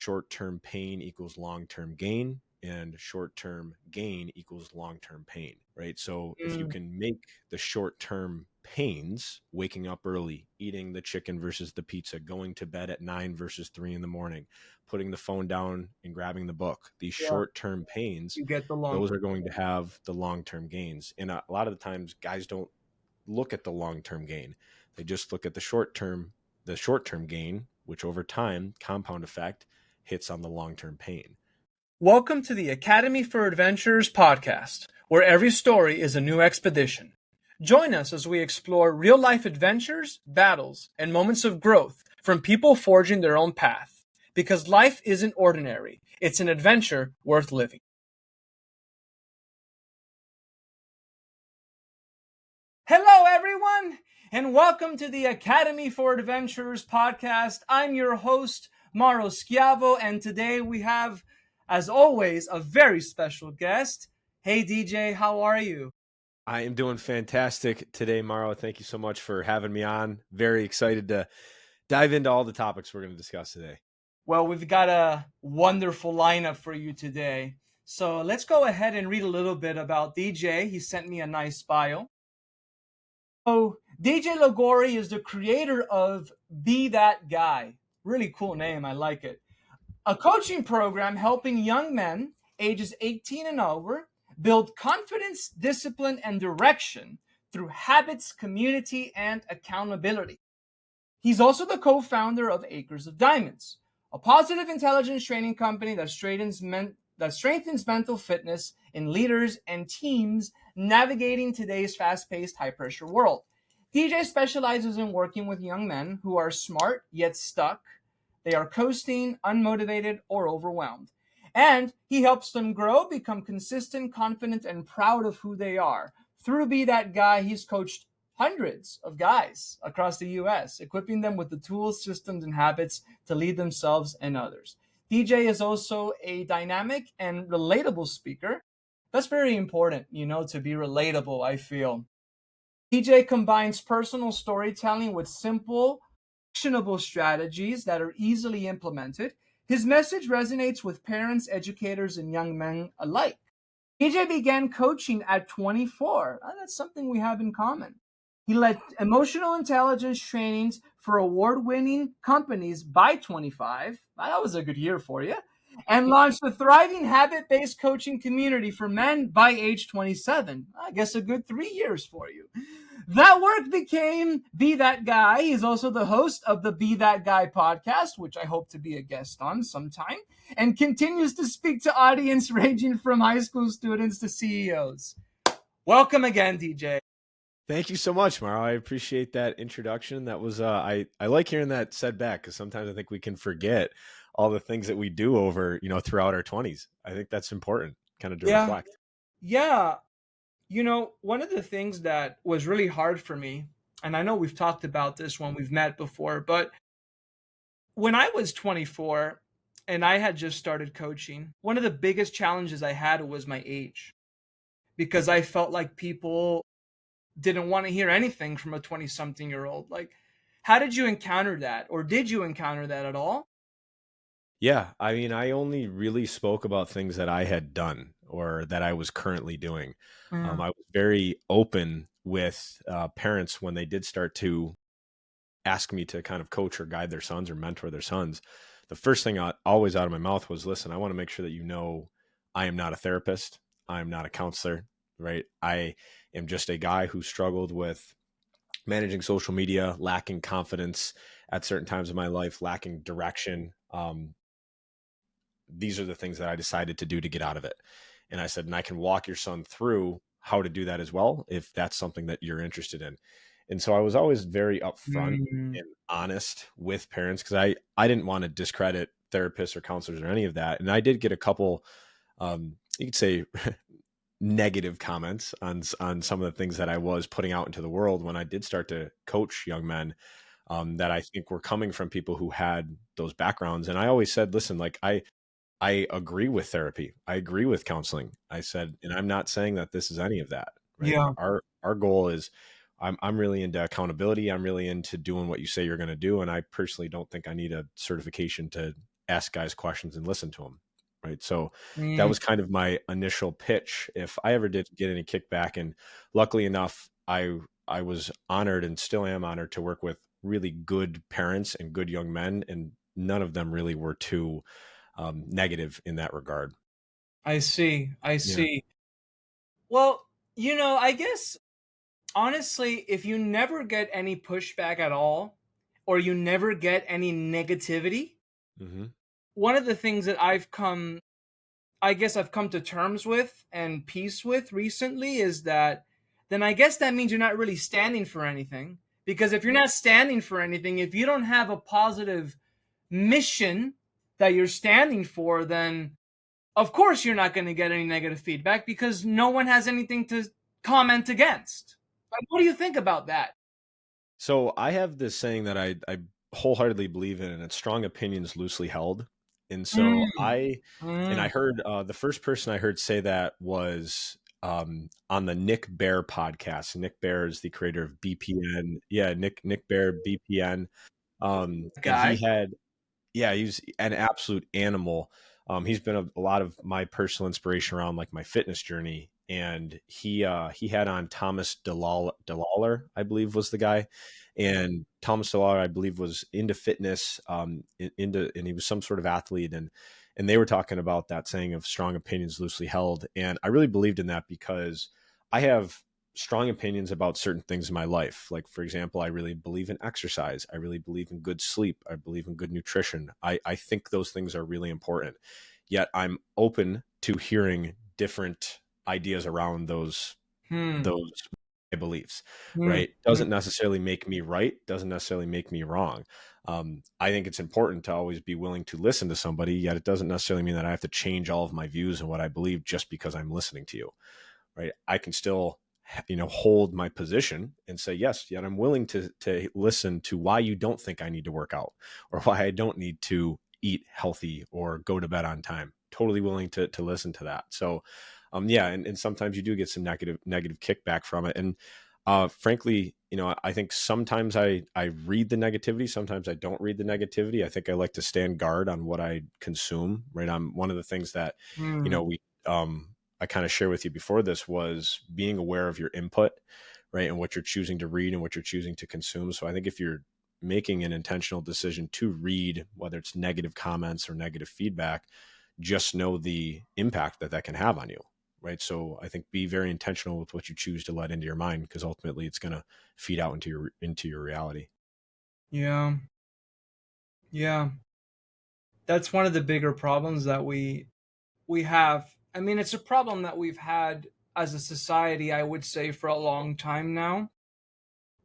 short-term pain equals long-term gain, and short-term gain equals long-term pain, right? So if you can make the short-term pains, waking up early, eating the chicken versus the pizza, going to bed at 9 versus 3 in the morning, putting the phone down and grabbing the book, these Yeah. short-term pains, You get the long. those are going to have the long-term gains. And a lot of the times guys don't look at the long-term gain. They just look at the short-term gain, which over time, compound effect, hits on the long-term pain. Welcome to the Academy for Adventurers podcast, where every story is a new expedition. Join us as we explore real-life adventures, battles, and moments of growth from people forging their own path. Because life isn't ordinary, it's an adventure worth living. Hello, everyone, and welcome to the Academy for Adventurers podcast. I'm your host, Mauro Schiavo, and today we have, as always, a very special guest. Hey, DJ, how are you? I am doing fantastic today, Mauro. Thank you so much for having me on. Very excited to dive into all the topics we're going to discuss today. Well, we've got a wonderful lineup for you today. So let's go ahead and read a little bit about DJ. He sent me a nice bio. So DJ Logory is the creator of Be That Guy. Really cool name. I like it. A coaching program helping young men ages 18 and over build confidence, discipline, and direction through habits, community, and accountability. He's also the co-founder of Acres of Diamonds, a positive intelligence training company that strengthens mental fitness in leaders and teams navigating today's fast-paced, high-pressure world. DJ specializes in working with young men who are smart yet stuck. They are coasting, unmotivated, or overwhelmed. And he helps them grow, become consistent, confident, and proud of who they are. Through Be That Guy, he's coached hundreds of guys across the U.S., equipping them with the tools, systems, and habits to lead themselves and others. DJ is also a dynamic and relatable speaker. That's very important, to be relatable, I feel. DJ combines personal storytelling with simple, actionable strategies that are easily implemented. His message resonates with parents, educators, and young men alike. DJ began coaching at 24. That's something we have in common. He led emotional intelligence trainings for award-winning companies by 25. That was a good year for you. And launched a thriving habit-based coaching community for men by age 27. I guess a good 3 years for you. That work became Be That Guy. He's also the host of the Be That Guy podcast, which I hope to be a guest on sometime, and continues to speak to audience ranging from high school students to CEOs. Welcome again, DJ. Thank you so much, Mauro. I appreciate that introduction. That was I like hearing that said back, because sometimes I think we can forget all the things that we do over, throughout our 20s. I think that's important, kind of to reflect. Yeah. One of the things that was really hard for me, and I know we've talked about this when we've met before, but when I was 24 and I had just started coaching, one of the biggest challenges I had was my age, because I felt like people didn't want to hear anything from a 20-something-year-old. Like, how did you encounter that? Or did you encounter that at all? Yeah. I mean, I only really spoke about things that I had done or that I was currently doing. I was very open with parents when they did start to ask me to kind of coach or guide their sons or mentor their sons. The first thing always out of my mouth was, listen, I want to make sure that I am not a therapist. I am not a counselor, right? I am just a guy who struggled with managing social media, lacking confidence at certain times of my life, lacking direction. These are the things that I decided to do to get out of it. And I said, and I can walk your son through how to do that as well, if that's something that you're interested in. And so I was always very upfront and honest with parents, because I didn't want to discredit therapists or counselors or any of that. And I did get a couple, you could say, negative comments on some of the things that I was putting out into the world when I did start to coach young men, that I think were coming from people who had those backgrounds. And I always said, listen, like I agree with therapy. I agree with counseling. I said, and I'm not saying that this is any of that. Right? Yeah. Our goal is, I'm really into accountability. I'm really into doing what you say you're going to do. And I personally don't think I need a certification to ask guys questions and listen to them. Right. So that Mm, was kind of my initial pitch. If I ever did get any kickback, and luckily enough, I was honored and still am honored to work with really good parents and good young men, and none of them really were too negative in that regard. I see. I Yeah. see. Well, I guess honestly, if you never get any pushback at all, or you never get any negativity, Hmm. one of the things that I guess I've come to terms with and peace with recently is that then I guess that means you're not really standing for anything. Because if you're not standing for anything, if you don't have a positive mission that you're standing for, then of course you're not going to get any negative feedback because no one has anything to comment against. Like, what do you think about that? So I have this saying that I wholeheartedly believe in, and it's strong opinions loosely held. And so Mm, I mm, heard the first person I heard say that was on the Nick Bear podcast. Nick Bear is the creator of BPN. Yeah, Nick Bear BPN. And he guy. had, yeah, he's an absolute animal. He's been a lot of my personal inspiration around like my fitness journey. And he had on Thomas DeLawler, I believe was the guy. And Thomas DeLawler, I believe, was into fitness, into, and he was some sort of athlete. And they were talking about that saying of strong opinions loosely held. And I really believed in that because I have strong opinions about certain things in my life. Like, for example, I really believe in exercise. I really believe in good sleep. I believe in good nutrition. I think those things are really important. Yet I'm open to hearing different ideas around Hmm. those beliefs, Hmm. right? Doesn't necessarily make me right, doesn't necessarily make me wrong. I think it's important to always be willing to listen to somebody, yet it doesn't necessarily mean that I have to change all of my views and what I believe just because I'm listening to you, right? I can still, hold my position and say yes, yet I'm willing to listen to why you don't think I need to work out or why I don't need to eat healthy or go to bed on time. Totally willing to listen to that. So yeah, and sometimes you do get some negative kickback from it. And frankly, I think sometimes I read the negativity, sometimes I don't read the negativity. I think I like to stand guard on what I consume, right? I'm one of the things that, Hmm. we I kind of share with you before this was being aware of your input, right? And what you're choosing to read and what you're choosing to consume. So I think if you're making an intentional decision to read, whether it's negative comments or negative feedback, just know the impact that that can have on you, right? So I think be very intentional with what you choose to let into your mind, because ultimately it's going to feed out into your reality. Yeah. Yeah. That's one of the bigger problems that we have. I mean, it's a problem that we've had as a society, I would say, for a long time now,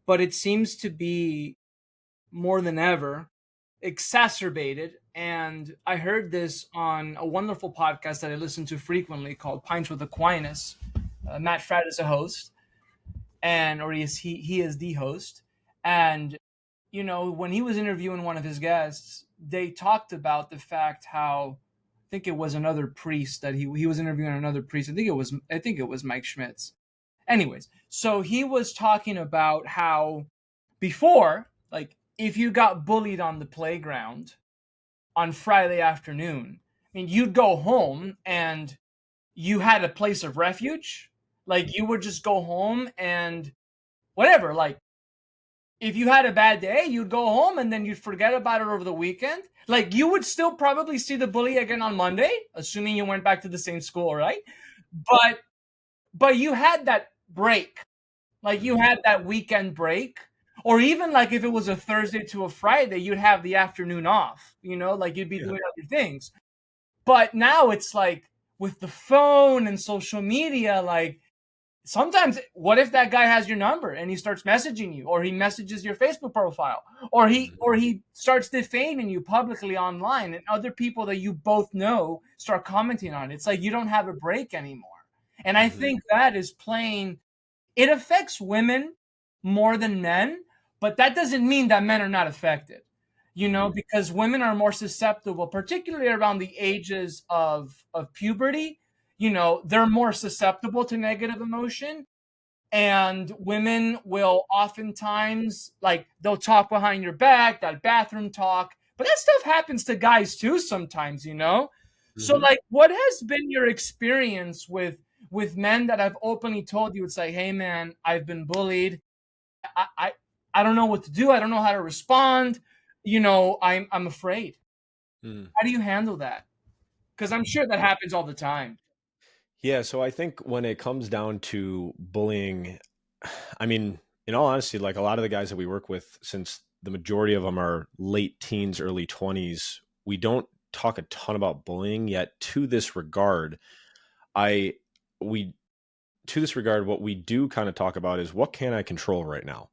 but it seems to be more than ever exacerbated. And I heard this on a wonderful podcast that I listen to frequently called Pints with Aquinas. Matt Fradd is a host, and or he is the host. And when he was interviewing one of his guests, they talked about the fact how I think it was another priest that he was interviewing another priest. I think it was Mike Schmitz. Anyways, so he was talking about how before, like, if you got bullied on the playground on Friday afternoon, I mean, you'd go home and you had a place of refuge. Like, you would just go home and whatever. Like, if you had a bad day, you'd go home and then you'd forget about it over the weekend. Like, you would still probably see the bully again on Monday, assuming you went back to the same school, right? But you had that break. Like, you Hmm. had that weekend break. Or even like if it was a Thursday to a Friday, you'd have the afternoon off, like you'd be Yeah. doing other things. But now it's like with the phone and social media, like sometimes what if that guy has your number and he starts messaging you, or he messages your Facebook profile, or he Hmm. or he starts defaming you publicly online, and other people that you both know start commenting on it. It's like you don't have a break anymore. And I Hmm. think that is playing, it affects women more than men, but that doesn't mean that men are not affected. Hmm. Because women are more susceptible, particularly around the ages of puberty. They're more susceptible to negative emotion, and women will oftentimes, like, they'll talk behind your back, that bathroom talk, But that stuff happens to guys too sometimes, you know? So Hmm. like what has been your experience with men that have openly told you it's like, hey man, I've been bullied. I I, I don't know what to do. I don't know how to respond. You know, I'm afraid. Mm. How do you handle that? Because I'm sure that happens all the time. Yeah, so I think when it comes down to bullying, I mean, in all honesty, like a lot of the guys that we work with, since the majority of them are late teens, early 20s, we don't talk a ton about bullying yet. To this regard, I we to this regard, what we do kind of talk about is what can I control right now?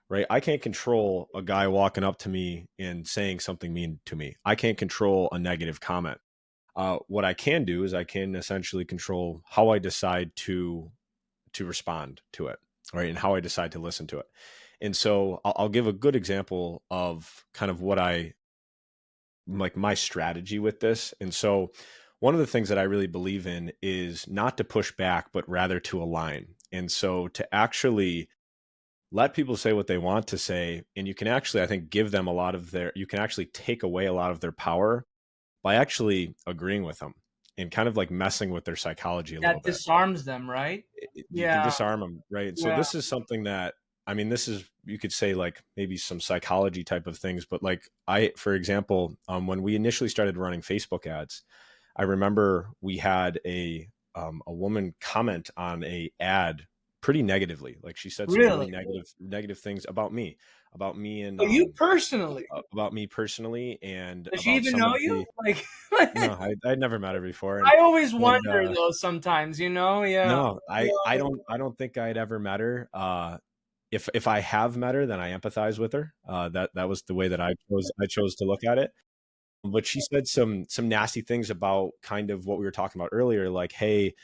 Right? I can't control a guy walking up to me and saying something mean to me. I can't control a negative comment. What I can do is I can essentially control how I decide to respond to it, right, and how I decide to listen to it. And so I'll give a good example of kind of what I like my strategy with this. And so one of the things that I really believe in is not to push back, but rather to align. And so to actually let people say what they want to say, and you can actually, I think, give them a lot of their, you can actually take away a lot of their power by actually agreeing with them and kind of like messing with their psychology a little That bit. disarms them, right? You can Yeah, disarm them, right? And so yeah. this is something that, I mean, this is, you could say like maybe some psychology type of things, but like for example, when we initially started running Facebook ads, I remember we had a woman comment on a ad pretty negatively. Like she said some really Really? negative things about me and But you personally? about me personally, and Does she about even some know of you? the, Like, no, I'd never met her before, I always and wonder though sometimes, you know? Yeah. no, Yeah. I don't think I'd ever met her. If I have met her, then I empathize with her. That was the way that I chose to look at it. But she said some nasty things about kind of what we were talking about earlier, like, hey,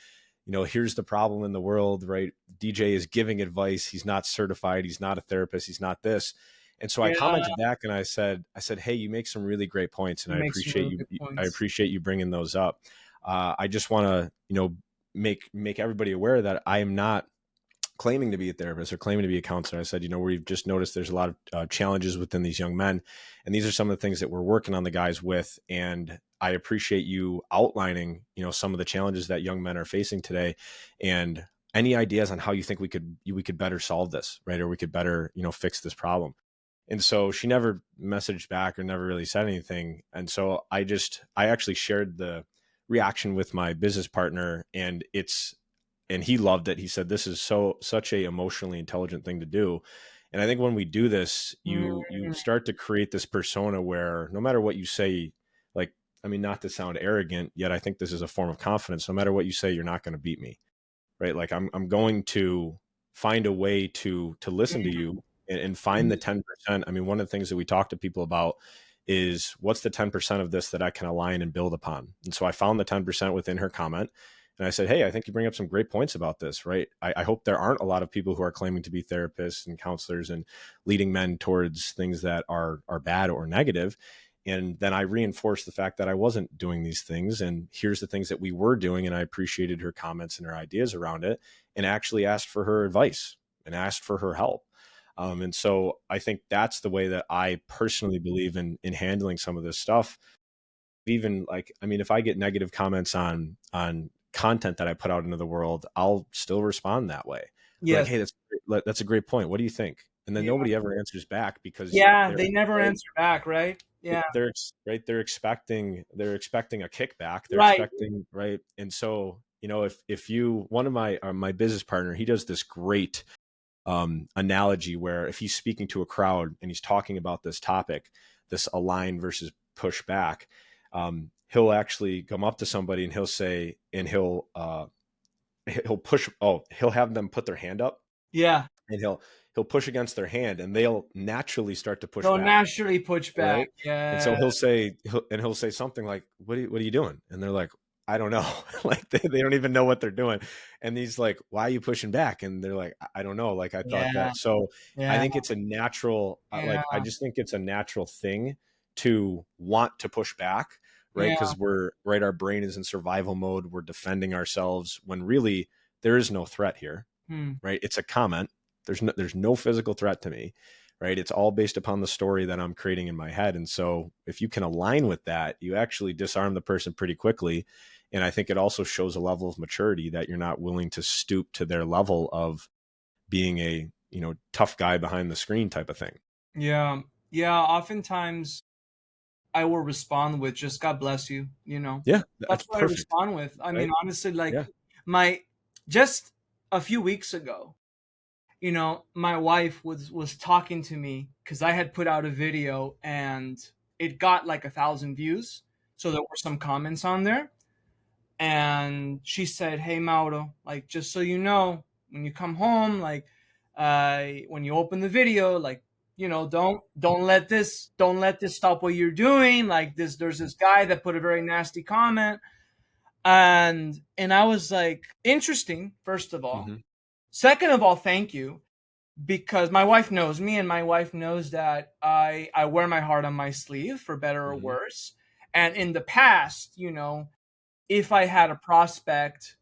here's the problem in the world, right? DJ is giving advice. He's not certified. He's not a therapist. He's not this. And so I Yeah. commented back and I said, hey, you make some really great points, and You make some really good I points. appreciate you bringing those up. I just want to, make everybody aware that I am not claiming to be a therapist or claiming to be a counselor. I said, we've just noticed there's a lot of challenges within these young men. And these are some of the things that we're working on the guys with. And I appreciate you outlining, some of the challenges that young men are facing today. And any ideas on how you think we could better solve this, right? Or we could better, fix this problem. And so she never messaged back or never really said anything. And so I actually shared the reaction with my business partner, and he loved it. He said, this is such a emotionally intelligent thing to do. And I think when we do this, you Mm, start to create this persona where no matter what you say, like, I mean, not to sound arrogant, yet I think this is a form of confidence. No matter what you say, you're not going to beat me, right? Like I'm going to find a way to listen to you, and find the mm, 10%. I mean, one of the things that we talk to people about is what's the 10% of this that I can align and build upon. And so I found the 10% within her comment. And I said, hey, I think you bring up some great points about this, right? I hope there aren't a lot of people who are claiming to be therapists and counselors and leading men towards things that are bad or negative. And then I reinforced the fact that I wasn't doing these things. And here's the things that we were doing. And I appreciated her comments and her ideas around it, and actually asked for her advice and asked for her help. And so I think that's the way that I personally believe in handling some of this stuff. Even like, I mean, if I get negative comments on content that I put out into the world, I'll still respond that way. Be like, yes. hey, that's a great point. What do you think? And then Yeah. nobody ever answers back because Yeah. they're They never right, answer back, right? Yeah. right, they're expecting a kickback, they're Right. expecting, right. And so, if you, one of my business partner, he does this great analogy where if he's speaking to a crowd and he's talking about this topic, this align versus push back, he'll actually come up to somebody and he'll say, and he'll push, he'll have them put their hand up, Yeah. and he'll push against their hand, and they'll naturally start to push They'll back, naturally push back. right? And so Yeah. he'll say something like, what are you doing? And they're like, I don't know. Like they don't even know what they're doing. And he's like, why are you pushing back? And they're like, I don't know. Like I thought Yeah. that. So I Yeah. think it's a natural, Yeah. I just think it's a natural thing to want to push back, right? Yeah. Because our brain is in survival mode. We're defending ourselves when really there is no threat here, Hmm. right? It's a comment. There's no physical threat to me, right? It's all based upon the story that I'm creating in my head. And so if you can align with that, you actually disarm the person pretty quickly. And I think it also shows a level of maturity that you're not willing to stoop to their level of being a, tough guy behind the screen type of thing. Yeah. Yeah. Oftentimes I will respond with just God bless you, you know. Yeah, That's that's what I perfect. respond with. I mean, Right. honestly, like Yeah. my just a few weeks ago, my wife was talking to me because I had put out a video and it got like 1,000 views. So there were some comments on there. And she said, "Hey Mauro, like just so you know, when you come home, like when you open the video, like don't let this stop what you're doing. Like there's this guy that put a very nasty comment." And I was like, interesting, first of all. Hmm. Second of all, thank you, because my wife knows me and my wife knows that I wear my heart on my sleeve for better or Hmm. worse. And in the past, if I had a prospect,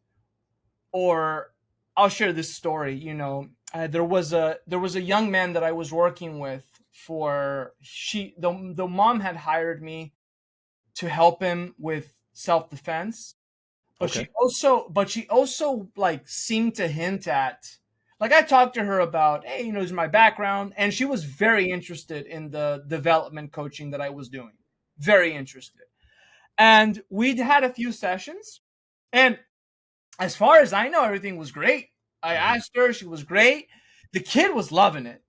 or I'll share this story. There was a young man that I was working with. For she the mom had hired me to help him with self defense, but she Okay. also like seemed to hint at, like, I talked to her about, hey, this is my background, and she was very interested in the development coaching that I was doing, very interested, and we'd had a few sessions, and as far as I know, everything was great. I Hmm. asked her, she was great. The kid was loving it.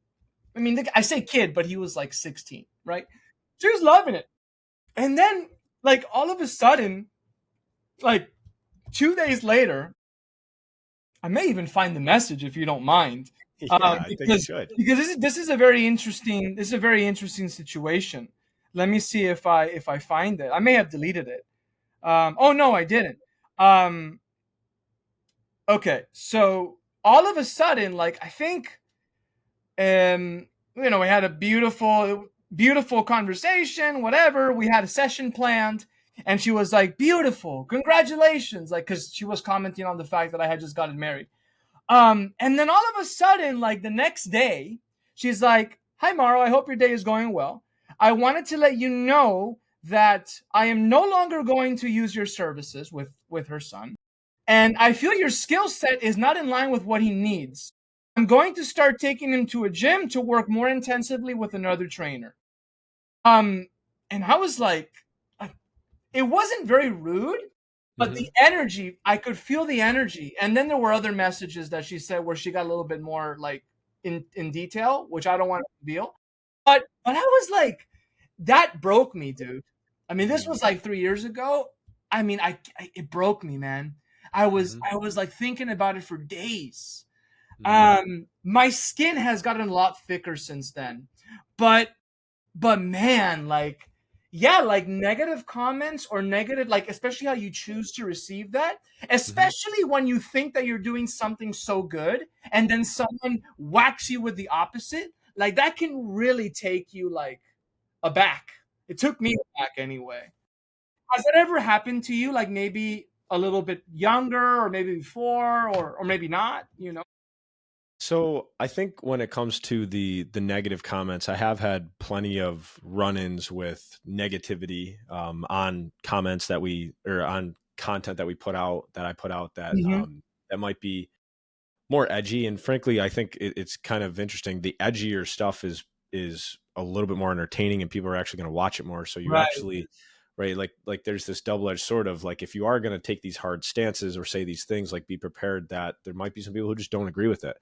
I mean, I say kid, but he was like 16, right? She was loving it. And then, like, all of a sudden, like 2 days later, I may even find the message if you don't mind, Yeah, I think you because should. this is a very interesting situation. Let me see if I find it. I may have deleted it. Oh no, I didn't. Um, okay, so all of a sudden, like, I think we had a beautiful conversation, whatever. We had a session planned, and she was like, beautiful, congratulations, like, because she was commenting on the fact that I had just gotten married. And then all of a sudden, like the next day, she's like, hi Maro, I hope your day is going well. I wanted to let you know that I am no longer going to use your services with her son, and I feel your skill set is not in line with what he needs. I'm going to start taking him to a gym to work more intensively with another trainer. Um, and I was like, it wasn't very rude, but Hmm. the energy, I could feel the energy. And then there were other messages that she said where she got a little bit more like in detail, which I don't want to reveal. But I was like, that broke me, dude. I mean, this Hmm. was like 3 years ago. I mean, it broke me, man. I was Hmm. I was like thinking about it for days. Hmm. My skin has gotten a lot thicker since then, but man, like, yeah, like negative comments or negative, like, especially how you choose to receive that, Hmm. especially when you think that you're doing something so good and then someone whacks you with the opposite, like that can really take you like aback. It took me aback anyway. Has that ever happened to you? Like maybe a little bit younger, or maybe before, or maybe not? So I think when it comes to the negative comments, I have had plenty of run-ins with negativity on comments that we or on content that we put out that I put out that Hmm. that might be more edgy. And frankly, I think it's kind of interesting. The edgier stuff is a little bit more entertaining, and people are actually going to watch it more. So you Right. actually, right, like there's this double-edged sort of like if you are going to take these hard stances or say these things, like be prepared that there might be some people who just don't agree with it,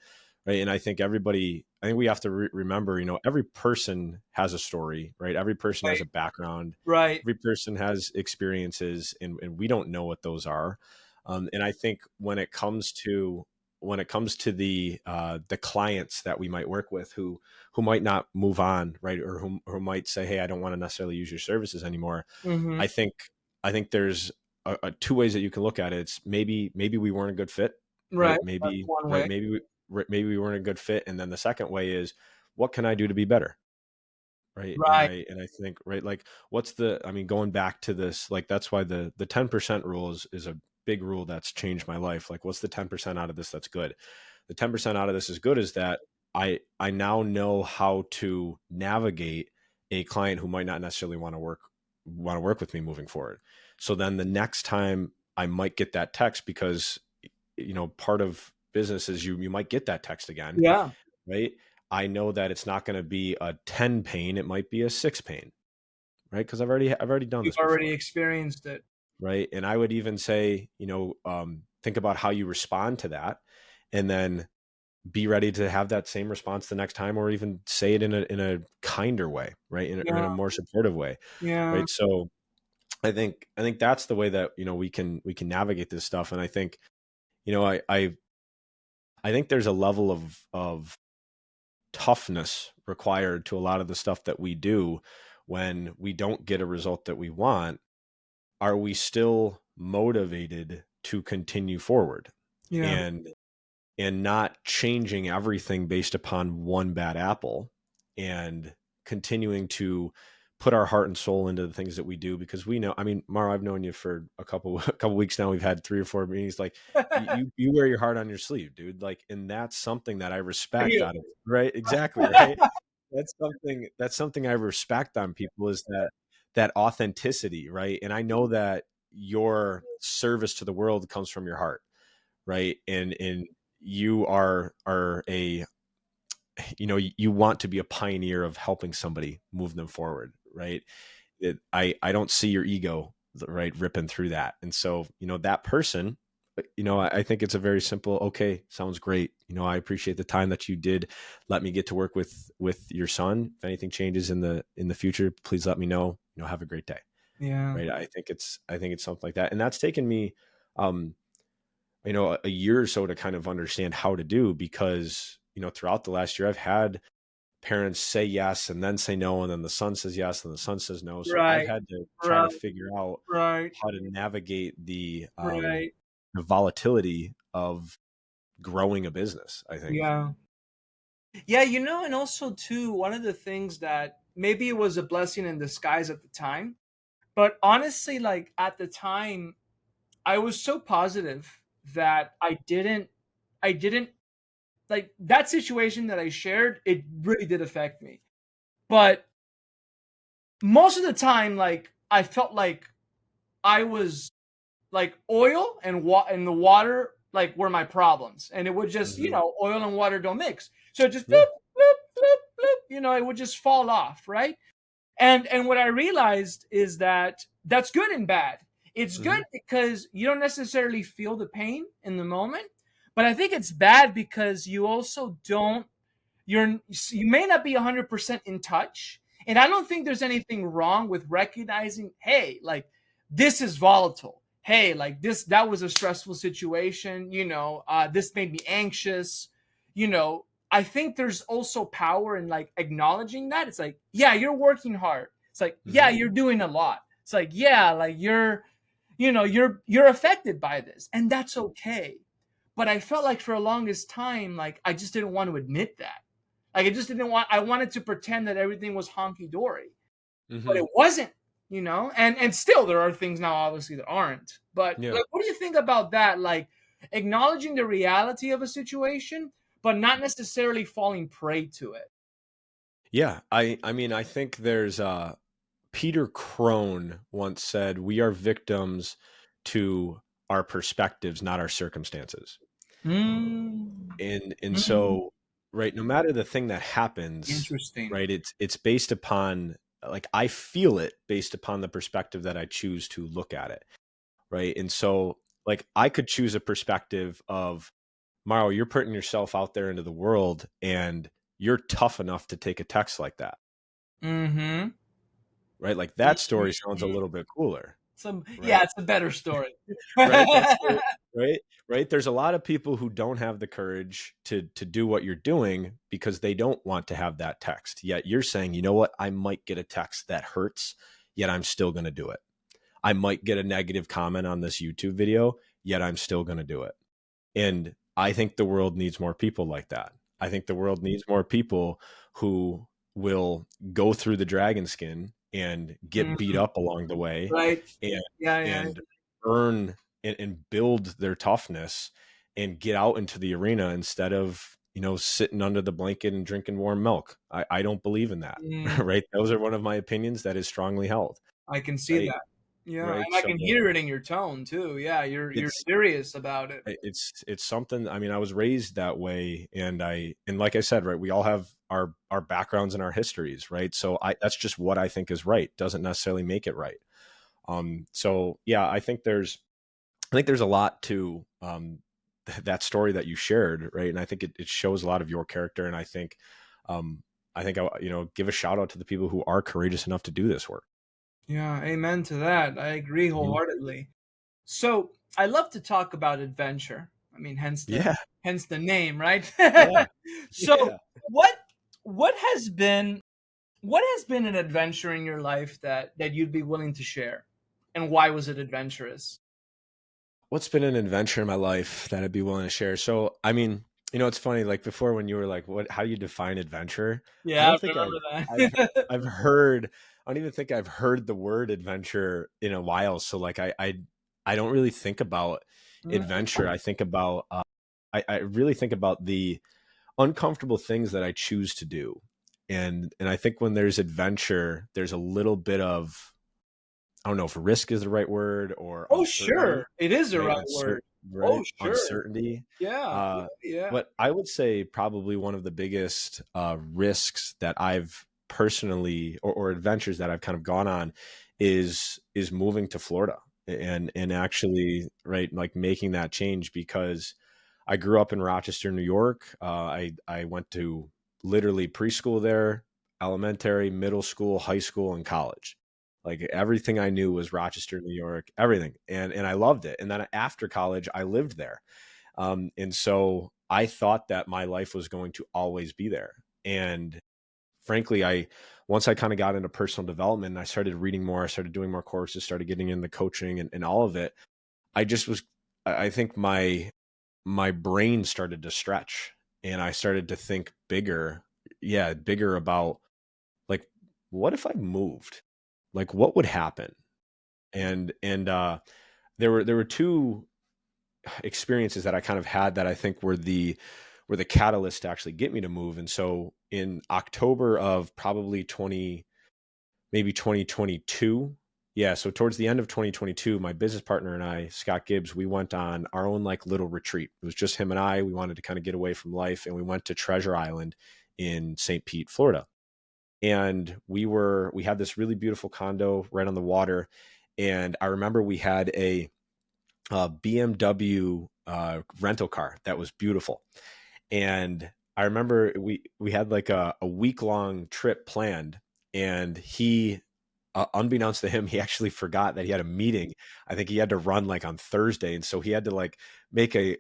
right? And I think we have to remember, every person has a story, right? Every person has Right. a background. Right. Every person has experiences, and we don't know what those are. And I think when it comes to the clients that we might work with who might not move on, right, or who might say, hey, I don't want to necessarily use your services anymore. Hmm. I think i think there's two ways that you can look at it. It's maybe we weren't a good fit, Right. right? That's maybe one right way. maybe we maybe we weren't a good fit. And then the second way is, what can I do to be better, right? and Right. i and I think, right, like, going back to this, like, that's why the 10% rule is a big rule that's changed my life. Like, what's the 10% out of this that's good? The 10% out of this is good is that I now know how to navigate a client who might not necessarily want to work with me moving forward. So then the next time I might get that text, because part of business is you might get that text again, Yeah. right? I know that it's not going to be a 10 pain, it might be a 6 pain, right? Because I've already done You've this already before, experienced it. right? And I would even say, think about how you respond to that, and then be ready to have that same response the next time, or even say it in a kinder way, right? Or in Yeah. a more supportive way, Yeah. right? So I think that's the way that we can navigate this stuff. And I think I think there's a level of toughness required to a lot of the stuff that we do when we don't get a result that we want. Are we still motivated to continue forward, Yeah. and not changing everything based upon one bad apple, and continuing to put our heart and soul into the things that we do? Because we know, I mean, Mara, I've known you for a couple a couple weeks now. We've had 3 or 4 meetings. Like, you wear your heart on your sleeve, dude. Like, and that's something that I I respect hear. out of, right? Exactly, right? That's something I respect on people, is that authenticity, right? And I know that your service to the world comes from your heart, right? And you are a, you want to be a pioneer of helping somebody move them forward, right? I don't see your ego, right, ripping through that. And so, that person, I think it's a very simple, okay, sounds great. I appreciate the time that you did let me get to work with your son. If anything changes in the future, please let me know. Have a great day. Yeah. Right. I think it's something like that. And that's taken me, um, a year or so to kind of understand how to do, because, throughout the last year, I've had parents say yes and then say no, and then the son says yes and the son says no. So I've Right. had to try to Right. figure out Right. how to navigate Right. the volatility of growing a business, I think. Yeah. Yeah, and also too, one of the things that maybe it was a blessing in disguise at the time, but honestly, like at the time, I was so positive that I didn't like that situation that I shared, it really did affect me. But most of the time, like I felt like I was like oil and the water like were my problems, and it would just Hmm. oil and water don't mix, so it just Yeah. bloop bloop bloop bloop, it would just fall off, right? And what I realized is that that's good and bad. It's Hmm. good because you don't necessarily feel the pain in the moment, but I think it's bad because you also don't you may not be 100% in touch, and I don't think there's anything wrong with recognizing, hey, like this is volatile, hey, like that was a stressful situation, this made me anxious. I think there's also power in like acknowledging that. It's like, yeah, you're working hard. It's like, yeah, Hmm. you're doing a lot. It's like, yeah, like you're affected by this, and that's okay. But I felt like for the longest time, like I just didn't want to admit that. Like I just didn't want. I wanted to pretend that everything was honky dory, but Hmm. it wasn't. And still there are things now, obviously, that aren't. But Yeah. like, what do you think about that? Like acknowledging the reality of a situation, but not necessarily falling prey to it. Yeah. I mean, I think there's Peter Crone once said, "We are victims to our perspectives, not our circumstances." Mm, And mm, so, right, no matter the thing that happens, interesting. right, it's based upon, like, I feel it based upon the perspective that I choose to look at it, right? And so, like, I could choose a perspective of, Mario, you're putting yourself out there into the world, and you're tough enough to take a text like that, Mm-hmm. right? Like, that story sounds a little bit cooler, Yeah, right? it's a better story. Right? That's the right, right. There's a lot of people who don't have the courage to do what you're doing because they don't want to have that text. Yet you're saying, you know what? I might get a text that hurts, yet I'm still going to do it. I might get a negative comment on this YouTube video, yet I'm still going to do it. And I think the world needs more people like that. I think the world needs more people who will go through the dragon skin and get beat Mhm. up along the way, Right. and Yeah, yeah. and earn and build their toughness and get out into the arena, instead of sitting under the blanket and drinking warm milk. I don't believe in that. Mm, Right? Those are one of my opinions that is strongly held. I can see Right? that. Yeah, Right. and I So can hear it in your tone too. Yeah, you're it's serious about it. it's something. I mean, I was raised that way, and like I said, right, we all have our backgrounds and our histories, right? So that's just what I think is right. Doesn't necessarily make it right. So yeah, I think there's a lot to that story that you shared, right? And I think it shows a lot of your character. And um, I give a shout out to the people who are courageous enough to do this work. Yeah, amen to that. I agree Mhm. wholeheartedly. So I love to talk about adventure. I mean, Yeah, hence the name, right? yeah, So yeah. what what has been what has been an adventure in your life that you'd be willing to share, and why was it adventurous? What's been an adventure in my life that I'd be willing to share? So, I mean, it's funny. Like before, when you were like, "What? How do you define adventure?" I Yeah, don't I think I've remember that. I've heard. I don't even think I've heard the word adventure in a while. So, like, I don't really think about adventure. I think about I really think about the uncomfortable things that I choose to do, and I think when there's adventure, there's a little bit of, I don't know if risk is the right word, or Oh, sure. uncertainty, It is the right? right word. Right? Oh, sure. Uncertainty. Yeah. Uh, Yeah. but I would say probably one of the biggest risks that I've personally, or adventures that I've kind of gone on, is moving to Florida, and actually, right, like making that change, because I grew up in Rochester, New York. I went to literally preschool there, elementary, middle school, high school, and college. Like everything I knew was Rochester, New York, everything, and I loved it. And then after college, I lived there, and so I thought that my life was going to always be there. And frankly, I once I kind of got into personal development, and I started reading more, I started doing more courses, started getting into coaching, and all of it. I just was, I think my brain started to stretch, and I started to think bigger. Yeah, bigger about, like, what if I moved? Like, what would happen? And there were two experiences that I kind of had that I think were the catalyst to actually get me to move. And so in October of probably 20, maybe 2022. Yeah, so towards the end of 2022, my business partner and I, Scott Gibbs, we went on our own like little retreat. It was just him and I. We wanted to kind of get away from life, and we went to Treasure Island in St. Pete, Florida. And we had this really beautiful condo right on the water. And I remember we had a BMW rental car that was beautiful. And I remember we had like a week long trip planned, and he, unbeknownst to him, he actually forgot that he had a meeting. I think he had to run like on Thursday, and so he had to like make a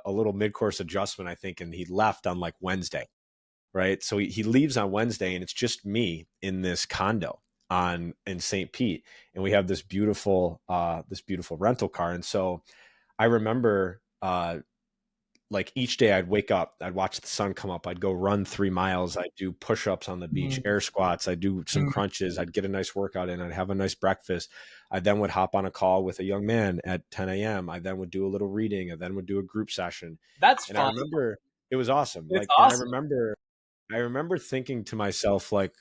little mid course adjustment, I think, and he left on like Wednesday, right? So he leaves on Wednesday, and it's just me in this condo on in St. Pete, and we have this beautiful rental car. And so I remember, like each day I'd wake up, I'd watch the sun come up, I'd go run 3 miles, I'd do push-ups on the beach, Mhm, air squats, I'd do some mhm. crunches, I'd get a nice workout in, I'd have a nice breakfast. I then would hop on a call with a young man at 10 a.m. I then would do a little reading, I then would do a group session. That's And I fun. remember it was awesome. It's Like, and I awesome. remember I remember thinking to myself, like,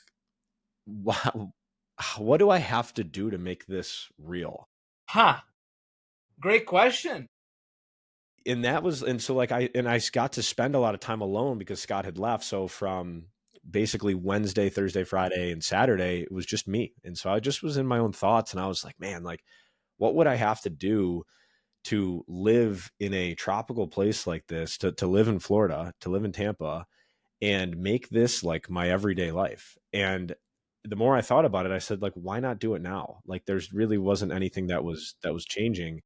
wow, what do I have to do to make this real? Huh. Great question. And so like I got to spend a lot of time alone because Scott had left. So from basically Wednesday, Thursday, Friday, and Saturday, it was just me. And so I just was in my own thoughts, and I was like, man, like, what would I have to do to live in a tropical place like this, to live in Florida, to live in Tampa, and make this like my everyday life? And the more I thought about it, I said, like, why not do it now? Like, there's really wasn't anything that was changing.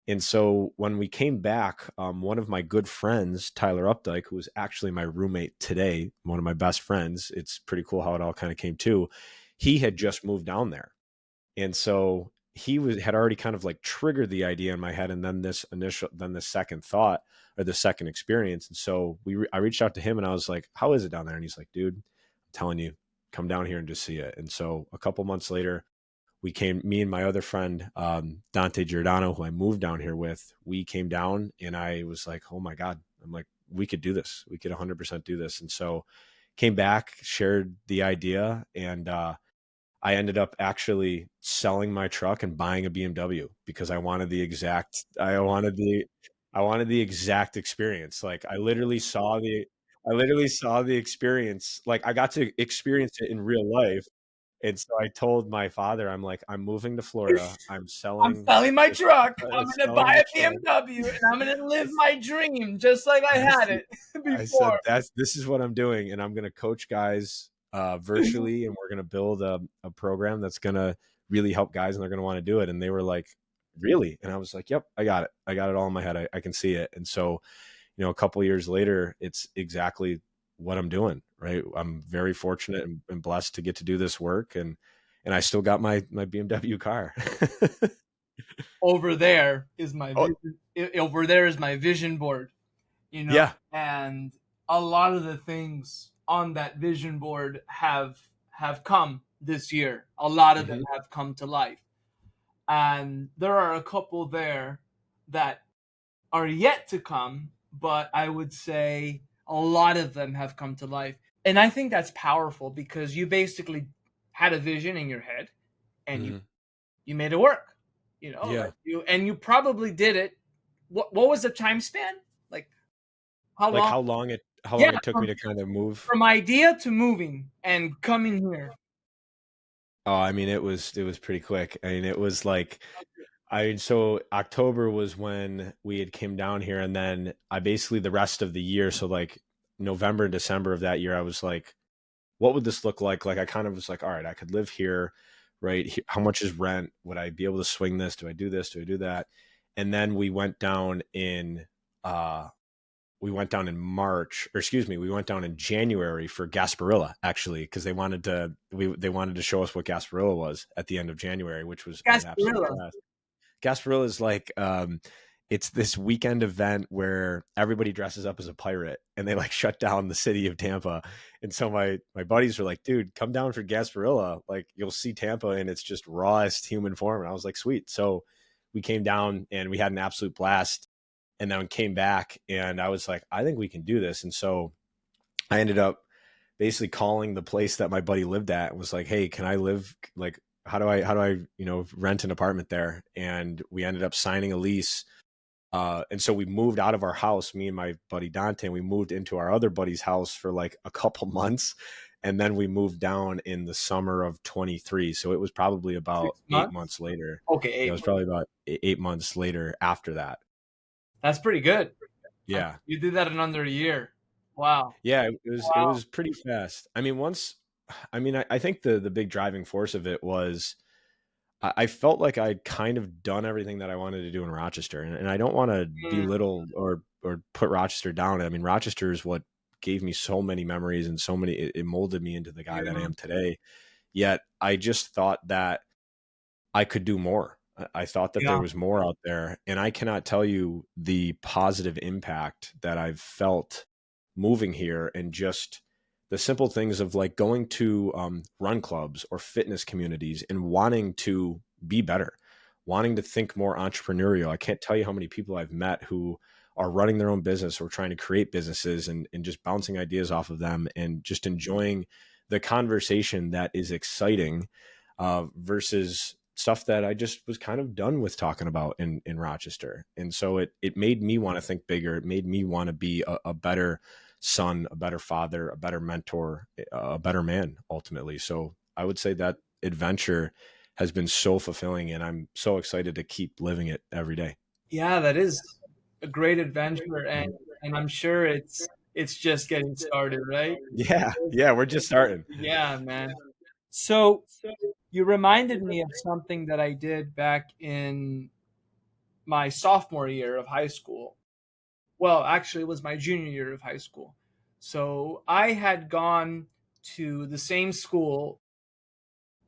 And so when we came back, one of my good friends, Tyler Updike, who was actually my roommate today, one of my best friends, it's pretty cool how it all kind of came to. He had just moved down there. And so had already kind of like triggered the idea in my head. And then this second thought, or the second experience. And so I reached out to him, and I was like, how is it down there? And he's like, dude, I'm telling you, come down here and just see it. And so a couple months later, me and my other friend, Dante Giordano, who I moved down here with, we came down, and I was like, oh my God. I'm like, we could do this. We could 100% do this. And so came back, shared the idea, and I ended up actually selling my truck and buying a BMW because I wanted the exact experience. Like I literally saw the experience. Like I got to experience it in real life. And so I told my father, I'm like, I'm moving to Florida. I'm I'm selling selling my this, truck. I'm gonna buy selling the a truck. BMW and I'm gonna live my dream just like I I had said, it I before. said this is what I'm doing, and I'm going to coach guys virtually, and we're going to build a program that's going to really help guys, and they're going to want to do it. And they were like, "Really?" And I was like, "Yep, I got it. I got it all in my head. I can see it." And so, a couple of years later, it's exactly what I'm doing. Right? I'm very fortunate and blessed to get to do this work, and I still got my BMW car. Over there is my Oh vision. Over there is my vision board. You know, yeah. and a lot of the things on that vision board have come this year. A lot of them Hmm. have come to life, and there are a couple there that are yet to come, but I would say a lot of them have come to life. And I think that's powerful because you basically had a vision in your head and you Hmm. you made it work. Yeah. Like you probably did it. What was the time span? Like how Like long? how Yeah, long it took me to kind of move. from idea to moving and coming here. Oh, I mean, it was pretty quick. I mean, it was like so October was when we had came down here, and then I basically the rest of the year, so like November and December of that year, I was like, what would this look like? Like I kind of was like, all right, I could live here, right? How much is rent? Would I be able to swing this? Do I do this? Do I do that? And then uh we went down in March, or excuse me, we went down in January for Gasparilla actually, because they wanted to show us what Gasparilla was at the end of January, which was an absolute Gasparilla. blast. Gasparilla is like it's this weekend event where everybody dresses up as a pirate and they like shut down the city of Tampa. And so my buddies were like, dude, come down for Gasparilla. Like you'll see Tampa in its just rawest human form. And I was like, sweet. So we came down and we had an absolute blast and then came back and I was like, I think we can do this. And so I ended up basically calling the place that my buddy lived at and was like, hey, can I live like how do I rent an apartment there? And we ended up signing a lease. And so we moved out of our house, me and my buddy Dante, and we moved into our other buddy's house for like a couple months. And then we moved down in the summer of 23. So it was probably about 8 months 6 months. later. Okay, Yeah, it eight was months. probably about 8 months later after that. That's pretty good. Yeah. You did that in under a year. Wow. Yeah, it Wow. was pretty fast. I mean, I think the big driving force of it was I felt like I'd kind of done everything that I wanted to do in Rochester, and I don't want to Mm, belittle or put Rochester down. I mean, Rochester is what gave me so many memories and so many. It molded me into the guy that I yeah. am today. Yet I just thought that I could do more. I thought that there Yeah. was more out there, and I cannot tell you the positive impact that I've felt moving here, and just the simple things of like going to run clubs or fitness communities and wanting to be better, wanting to think more entrepreneurial. I can't tell you how many people I've met who are running their own business or trying to create businesses and just bouncing ideas off of them and just enjoying the conversation that is exciting versus stuff that I just was kind of done with talking about in Rochester. And so it made me want to think bigger. It made me want to be a better son, a better father, a better mentor, a better man ultimately. So I would say that adventure has been so fulfilling and I'm so excited to keep living it every day. Yeah, that is a great adventure, and I'm sure it's just getting started, right? Yeah. Yeah. We're just starting. Yeah, man. So you reminded me of something that I did back in my sophomore year of high school. Well, actually, it was my junior year of high school. So I had gone to the same school.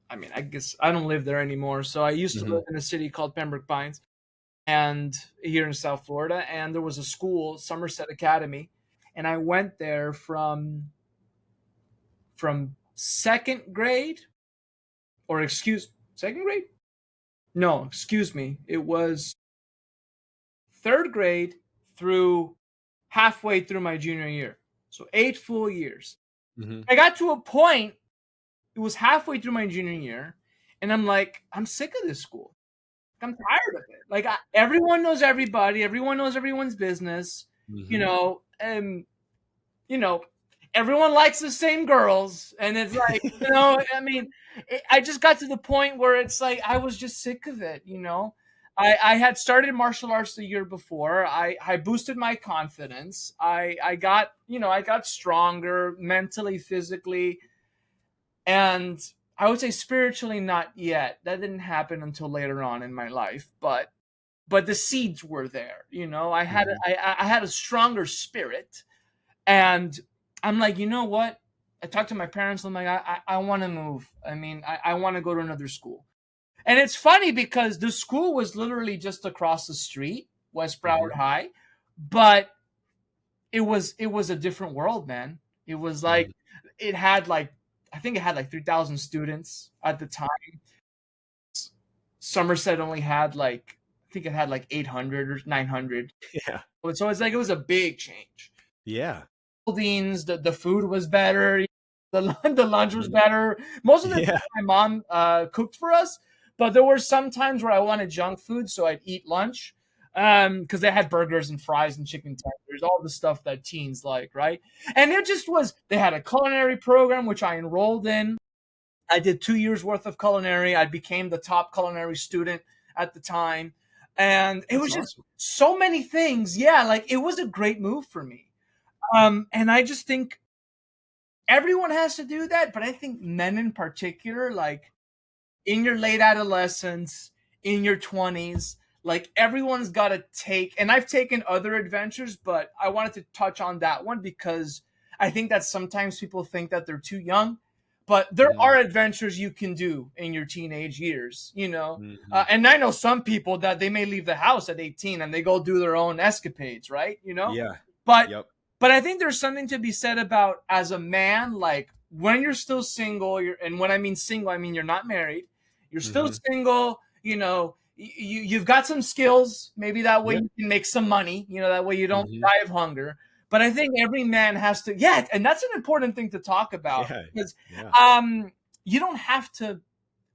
I mean, I guess I don't live there anymore. So I used to Hmm. live in a city called Pembroke Pines, and here in South Florida, and there was a school, Somerset Academy, and I went there from second grade, or excuse second grade? No, excuse me. It was third grade through halfway through my junior year. So 8 full years. Hmm. I got to a point, it was halfway through my junior year, and I'm like, I'm sick of this school. I'm tired of it. Like everyone knows everybody, everyone knows everyone's business, you Hmm. know, and you know, everyone likes the same girls, and it's like, I mean, I just got to the point where it's like I was just sick of it. I had started martial arts the year before. I boosted my confidence. I got I got stronger mentally, physically, and I would say spiritually not yet. That didn't happen until later on in my life, but the seeds were there. Hmm. I had a stronger spirit, and I'm like, you know what? I talked to my parents. I'm like, I want to move. I mean, I want to go to another school. And it's funny because the school was literally just across the street, West Broward Hmm. High, but it was a different world, man. It was like Hmm. it had like I think it had like 3,000 students at the time. Somerset only had like I think it had like 800 or 900. Yeah. So it's like it was a big change. Yeah. Buildings, the food was better, the lunch was Hmm. better. Most of the Yeah. time, my mom cooked for us, but there were some times where I wanted junk food, so I'd eat lunch because they had burgers and fries and chicken tenders, all the stuff that teens like, right? And it just was. They had a culinary program which I enrolled in. I did 2 years worth of culinary. I became the top culinary student at the time, and it That's was just awesome. so many things. Yeah, like it was a great move for me. And I just think everyone has to do that, but I think men in particular, like in your late adolescence, in your 20s, like everyone's got to take, and I've taken other adventures, but I wanted to touch on that one because I think that sometimes people think that they're too young, but there Hmm. are adventures you can do in your teenage years. Hmm. And I know some people that they may leave the house at 18 and they go do their own escapades, right? Yeah. But Yep. but I think there's something to be said about as a man, like when you're still single, and when I mean single, I mean you're not married, you're still Hmm. single, you've got some skills, maybe that way Yeah. you can make some money, that way you don't Hmm. die of hunger. But I think every man has to, yeah, and that's an important thing to talk about Yeah. because Yeah. um you don't have to.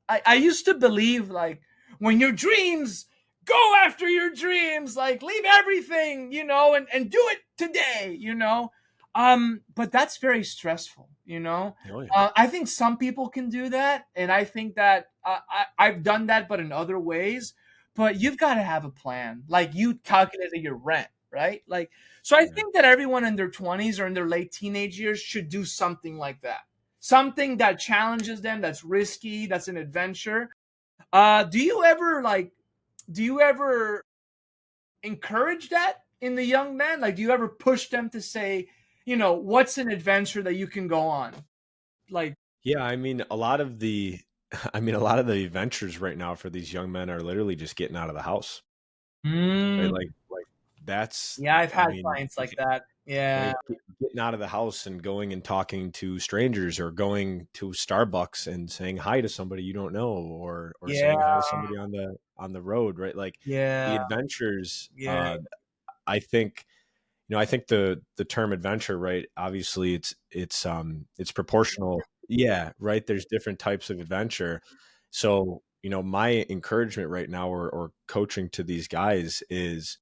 I used to believe like when your dreams, go after your dreams, like leave everything, and do it today. But that's very stressful. Oh yeah. I think some people can do that, and I think that I've done that, but in other ways. But you've got to have a plan, like you calculated your rent, right? Like, so I Yeah. think that everyone in their 20s or in their late teenage years should do something like that, something that challenges them, that's risky, that's an adventure. Do you ever encourage that in the young man? Like, do you ever push them to say, what's an adventure that you can go on? Like, Yeah, I mean, a lot of the I mean, a lot of the adventures right now for these young men are literally just getting out of the house, right? mm, Like that's yeah, I've I had mean, clients like that. Yeah, right, getting out of the house and going and talking to strangers or going to Starbucks and saying hi to somebody you don't know or yeah, saying hi to somebody on the road, right? Like yeah, the adventures, yeah. I think I think the term adventure, right? Obviously, it's proportional. Yeah, right. There's different types of adventure. So, my encouragement right now or coaching to these guys is,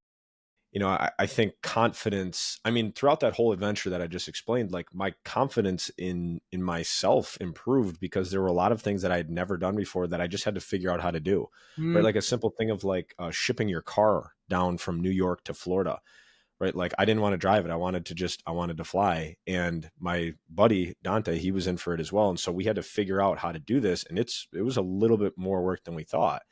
I think confidence. I mean, throughout that whole adventure that I just explained, like my confidence in myself improved because there were a lot of things that I had never done before that I just had to figure out how to do. Right, Mm, like a simple thing of like shipping your car down from New York to Florida, right? Like I didn't want to drive it. I wanted to fly. And my buddy Dante, he was in for it as well. And so we had to figure out how to do this. And it was a little bit more work than we thought.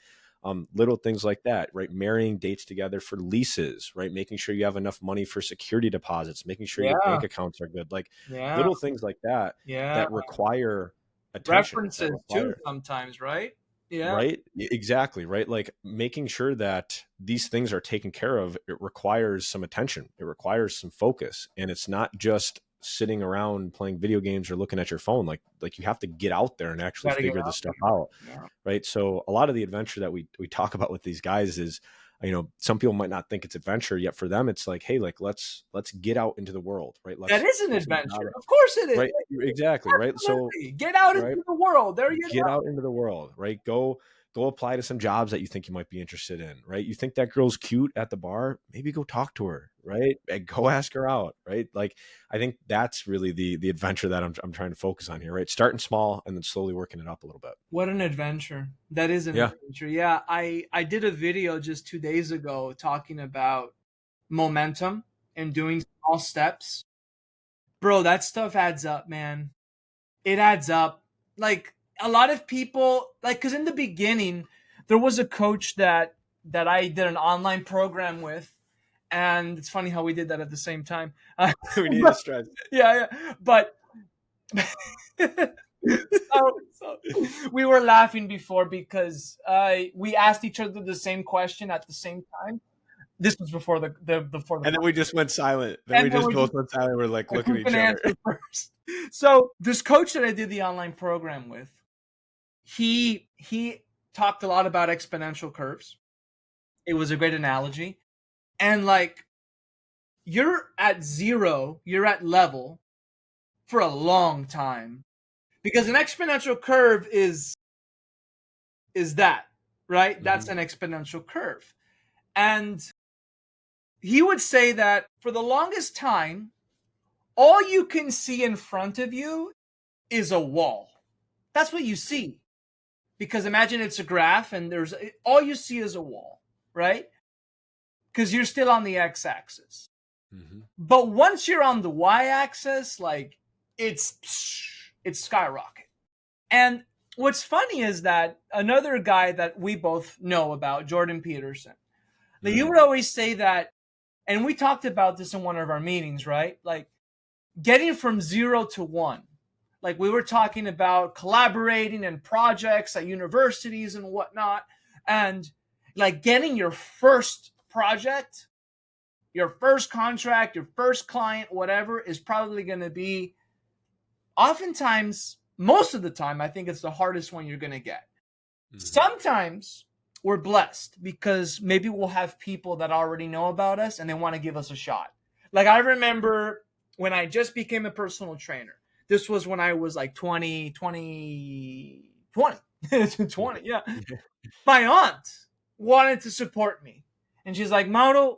Little things like that, right? Marrying dates together for leases, right? Making sure you have enough money for security deposits, making sure your yeah, bank accounts are good, like yeah, little things like that, yeah. that require attention, that References too, require sometimes, right? Yeah, right? Exactly, right? Like making sure that these things are taken care of, it requires some attention. It requires some focus. And it's not just sitting around playing video games or looking at your phone. Like you have to get out there and actually gotta get figure this out stuff out. there. Right. So a lot of the adventure that we talk about with these guys is, some people might not think it's adventure, yet for them it's like, hey, like let's get out into the world, right? That Let's is an get some job, adventure. Of course it is. right? Exactly, right? So, Absolutely. Get out right, into the world. There you get go. out into the world, right? Go apply to some jobs that you think you might be interested in, right? You think that girl's cute at the bar, maybe go talk to her, right? And go ask her out, right? Like, I think that's really the adventure that I'm trying to focus on here, right? Starting small and then slowly working it up a little bit. What an adventure. That is an Yeah. adventure. Yeah, I did a video just 2 days ago talking about momentum and doing small steps. Bro, that stuff adds up, man. It adds up. Like a lot of people, like, because in the beginning, there was a coach that I did an online program with, and it's funny how we did that at the same time. We need to stress. Yeah, yeah, but so we were laughing before because we asked each other the same question at the same time. This was before the And then we just went silent. Then we and then just we both just went silent. We're like like looking who's at each gonna other. answer first? So this coach that I did the online program with, he talked a lot about exponential curves. It was a great analogy. And like you're at zero, you're at level for a long time. Because an exponential curve is that, right? That's Mhm. an exponential curve. And he would say that for the longest time, all you can see in front of you is a wall. That's what you see. Because imagine it's a graph and there's all you see is a wall, right? Because you're still on the x-axis. Mhm. But once you're on the y-axis, like it's skyrocket. And what's funny is that another guy that we both know about, Jordan Peterson, that you Mm. would always say that, and we talked about this in one of our meetings, right? Like getting from 0 to 1. Like we were talking about collaborating and projects at universities and whatnot, and like getting your first project, your first contract, your first client, whatever, is probably going to be oftentimes, most of the time, I think it's the hardest one you're going to get. Mhm. Sometimes we're blessed because maybe we'll have people that already know about us and they want to give us a shot. Like I remember when I just became a personal trainer. This was when I was like 20. Yeah. My aunt wanted to support me. And she's like, Mauro,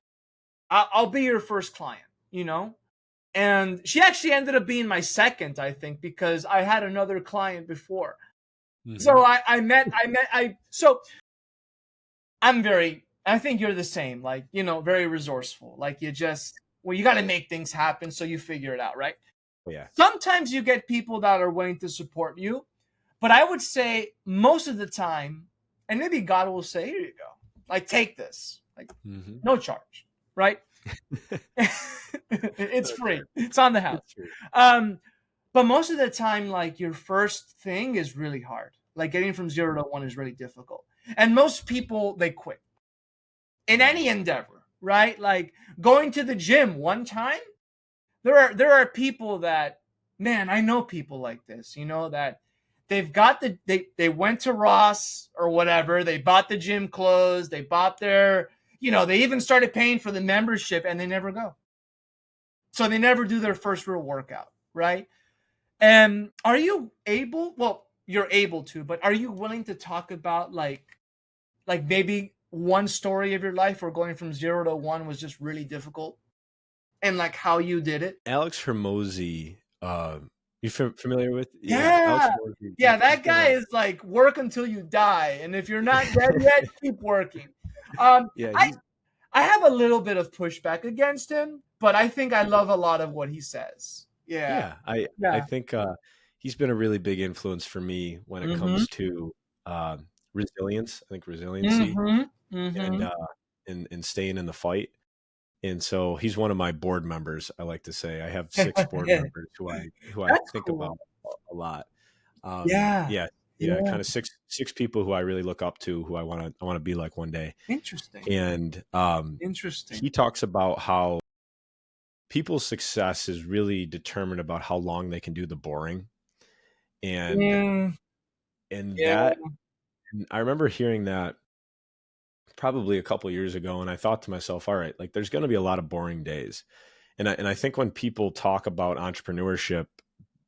I'll be your first client, you know? And she actually ended up being my second, I think, because I had another client before. Mhm. So so I think you're the same, like, very resourceful. Like you got to make things happen. So you figure it out, right? Oh, yeah. Sometimes you get people that are willing to support you, but I would say most of the time, and maybe God will say, here you go, like, take this, like, Mhm. no charge, right? It's That's free. fair. It's on the house. It's true. Um, but most of the time, like your first thing is really hard. Like getting from 0 to 1 is really difficult. And most people they quit in Mhm. any endeavor, right? Like going to the gym one time. There are people that, man, I know people like this, that they went to Ross or whatever, they bought the gym clothes, they bought they even started paying for the membership and they never go. So they never do their first real workout, right? And are you able? Well, you're able to, but are you willing to talk about like maybe one story of your life where going from 0 to 1 was just really difficult, and like how you did it? Alex Hermosi, you familiar with? Yeah, Alex Yeah, Hermosi. yeah. He's That been guy a is like work until you die, and if you're not dead yet, keep working. Um, yeah. I I have a little bit of pushback against him, but I think I love a lot of what he says. Yeah, Yeah. I yeah. think he's been a really big influence for me when it Mm-hmm. comes to resilience. I think resiliency Mm-hmm. and Mm-hmm. and staying in the fight. And so he's one of my board members. I like to say I have 6 board members who I That's think about cool. a lot. Yeah. Yeah, yeah, Yeah. kind of six people who I really look up to, who I want to be like one day. Interesting. And Interesting. he talks about how people's success is really determined about how long they can do the boring, and Mm, and yeah. that and I remember hearing that probably a couple years ago, and I thought to myself, all right, like there's going to be a lot of boring days. And I think when people talk about entrepreneurship,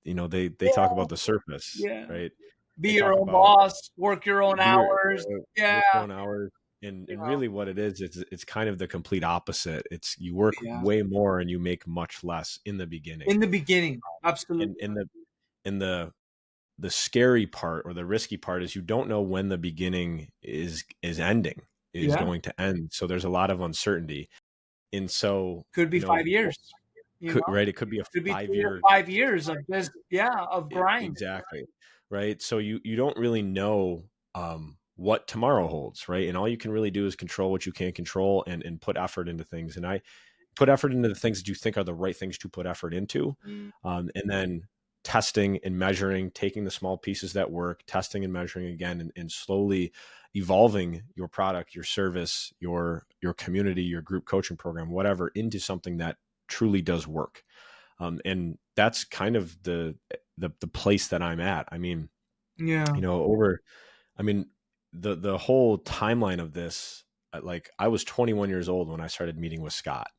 they talk Yeah, about the surface, yeah. right? Be They your talk own about boss, work your own beer, hours. Yeah, work your own hours. And yeah, really what it is, it's kind of the complete opposite. It's you work yeah. way more and you make much less in the beginning. In the beginning, And absolutely. the scary part or the risky part is you don't know when the beginning is Yeah, going to end. So there's a lot of uncertainty. And so, could be 5 years. You know, right, it could be a could be 5 year. 3 or 5 years of just of grind. Exactly. Right. So you don't really know what tomorrow holds, right? And all you can really do is control what you can control and put effort into things. And I put effort into the things that you think are the right things to put effort into. Mm, And then testing and measuring, taking the small pieces that work, testing and measuring again, and slowly evolving your product, your service, your community, your group coaching program, whatever, into something that truly does work. And that's kind of the place that I'm at. I mean, yeah, over, I mean, the whole timeline of this, like I was 21 years old when I started meeting with Scott.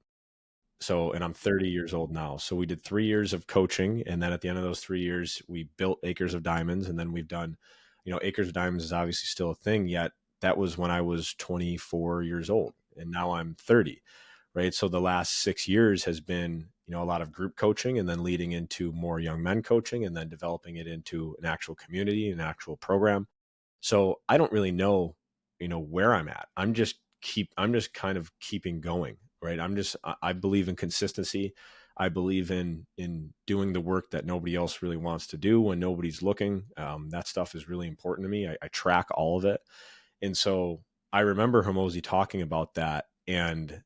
So, and I'm 30 years old now. So we did 3 years of coaching. And then at the end of those 3 years, we built Acres of Diamonds. And then we've done, Acres of Diamonds is obviously still a thing, yet that was when I was 24 years old. And now I'm 30, right? So the last 6 years has been, a lot of group coaching and then leading into more young men coaching and then developing it into an actual community, an actual program. So I don't really know, where I'm at. I'm just kind of keeping going, right? I believe in consistency. I believe in doing the work that nobody else really wants to do when nobody's looking. That stuff is really important to me. I track all of it. And so I remember Hermosi talking about that and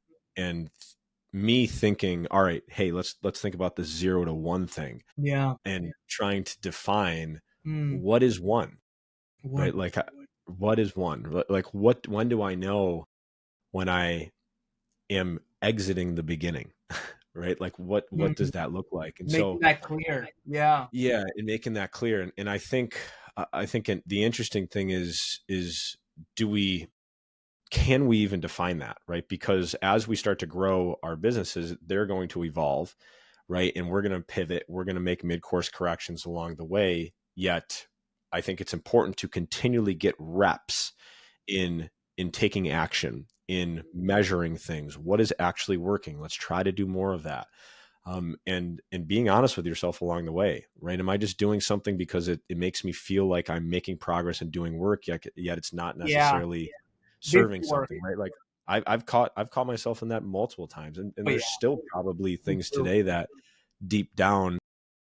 me thinking, all right, hey, let's think about the 0 to 1 thing yeah. and trying to define Mm, what is one, what? right? Like, what is one? Like, when do I know when I am exiting the beginning, right? Like, what does Mm, that look like? And making so, that clear. Yeah, yeah, and making that clear. And I think the interesting thing is do we can we even define that, right? Because as we start to grow our businesses, they're going to evolve, right? And we're going to pivot, we're going to make mid-course corrections along the way. Yet I think it's important to continually get reps in taking action, in measuring things. What is actually working? Let's try to do more of that. And being honest with yourself along the way, right? Am I just doing something because it makes me feel like I'm making progress and doing work, yet it's not yeah. necessarily Busy serving work. something, right? Like I've caught myself in that multiple times, and Oh yeah, there's still probably me things too. today that deep down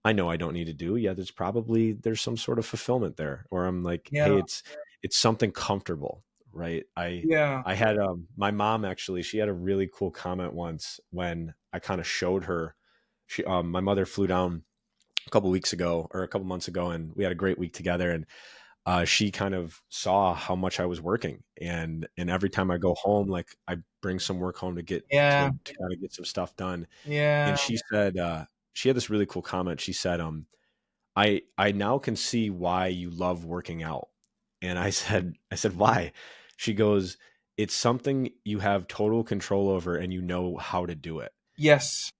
I know I don't need to do. Yeah, there's some sort of fulfillment there, or I'm like, Yeah, hey, it's something comfortable, right? yeah, I had my mom actually, she had a really cool comment once when I kind of showed her. My mother flew down a couple weeks ago or a couple months ago, and we had a great week together. And she kind of saw how much I was working, and every time I go home, like I bring some work home to get yeah, to kind of get some stuff done. yeah. And she said, she had this really cool comment. She said, I now can see why you love working out. And I said, why? She goes, it's something you have total control over and you know how to do it. Yes.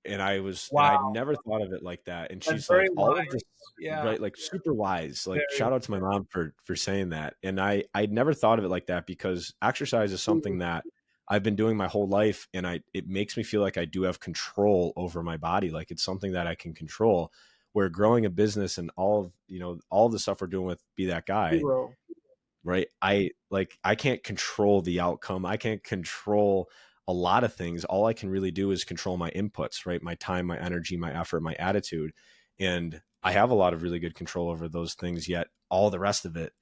And I'd Wow, never thought of it like that. And that's she's very like, all of wise. this, Yeah, right? Like super wise. Like very. shout out to my mom for saying that. And I'd never thought of it like that because exercise is Mm, something that I've been doing my whole life. And it makes me feel like I do have control over my body. Like it's something that I can control. Where growing a business and all of the stuff we're doing with Be That Guy, Zero. right? I can't control the outcome. I can't control a lot of things. All I can really do is control my inputs, right? My time, my energy, my effort, my attitude. And I have a lot of really good control over those things, yet all the rest of it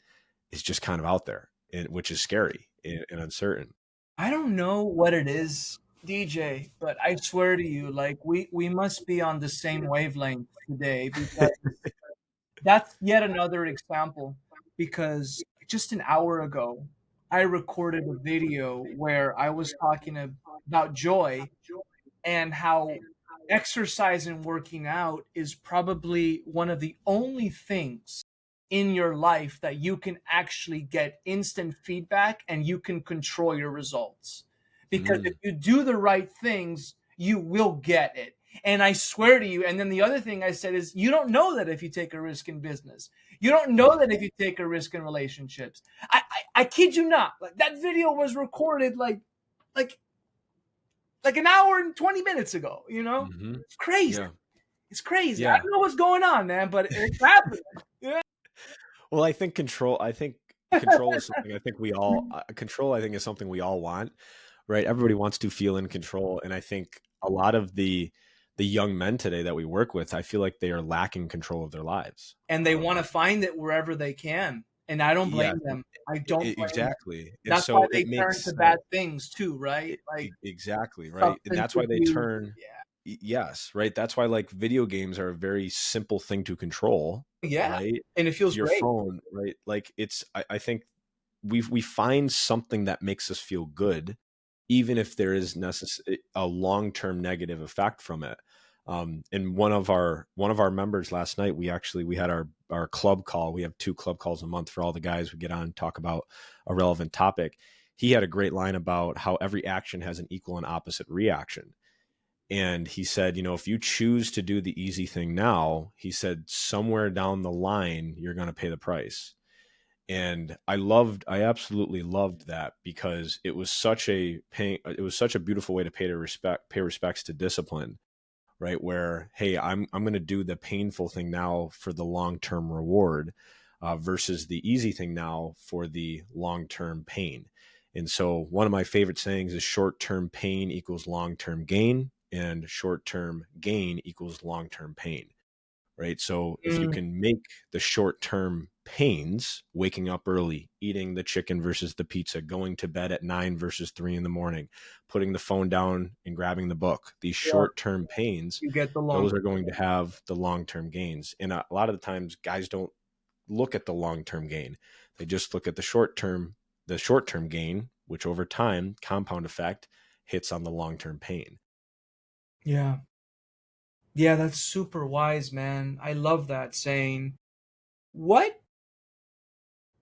is just kind of out there, which is scary and uncertain. I don't know what it is, DJ, but I swear to you, like we must be on the same wavelength today because that's yet another example. Because just an hour ago, I recorded a video where I was talking about joy and how exercise and working out is probably one of the only things in your life that you can actually get instant feedback and you can control your results. Because if Mm. you do the right things, you will get it. And I swear to you, and then the other thing I said is you don't know that if you take a risk in business. You don't know that if you take a risk in relationships. I kid you not. Like that video was recorded like like an hour and 20 minutes ago, you know? Hmm. It's crazy. Yeah. It's crazy. I Yeah. don't know what's going on, man, but it's happening. Yeah. Well, I think control is something I think we all control. I think is something we all want, right? Everybody wants to feel in control, and I think a lot of the young men today that we work with, I feel like they are lacking control of their lives. And they want to find it wherever they can. And I don't Yeah, blame them. I don't blame them. exactly. And That's why so it they turn makes to bad things too, right? Like exactly right, and substance that's why they abuse. turn. Yeah. Yes, right. That's why like video games are a very simple thing to control, Yeah. right? And it feels Your great. phone, right? Like I think we find something that makes us feel good, even if there is a long term negative effect from it. And one of our members last night, we had our club call. We have 2 club calls a month for all the guys. We get on and talk about a relevant topic. He had a great line about how every action has an equal and opposite reaction. And he said, if you choose to do the easy thing now, he said, somewhere down the line, you're going to pay the price. And I absolutely loved that because it was such a beautiful way to pay respects to discipline, right? Where, hey, I'm going to do the painful thing now for the long-term reward, versus the easy thing now for the long-term pain. And so one of my favorite sayings is short-term pain equals long-term gain, and short-term gain equals long-term pain, right? So if you Mm, can make the short term pains, waking up early, eating the chicken versus the pizza, going to bed at 9 versus 3 in the morning, putting the phone down and grabbing the book, these yeah. short term pains, You get the long. those are going to have the long term gains. And a lot of the times, guys don't look at the long term gain; they just look at the short term gain, which over time, compound effect, hits on the long term pain. Yeah. Yeah, that's super wise, man. I love that saying. What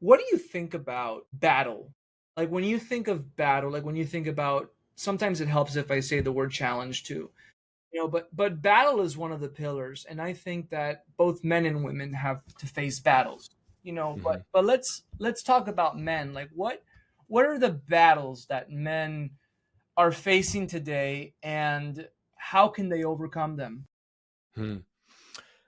what do you think about battle? Like when you think of battle, like when you think about sometimes it helps if I say the word challenge too. But battle is one of the pillars, and I think that both men and women have to face battles. Hmm. But let's talk about men. Like what are the battles that men are facing today, and how can they overcome them? Hmm.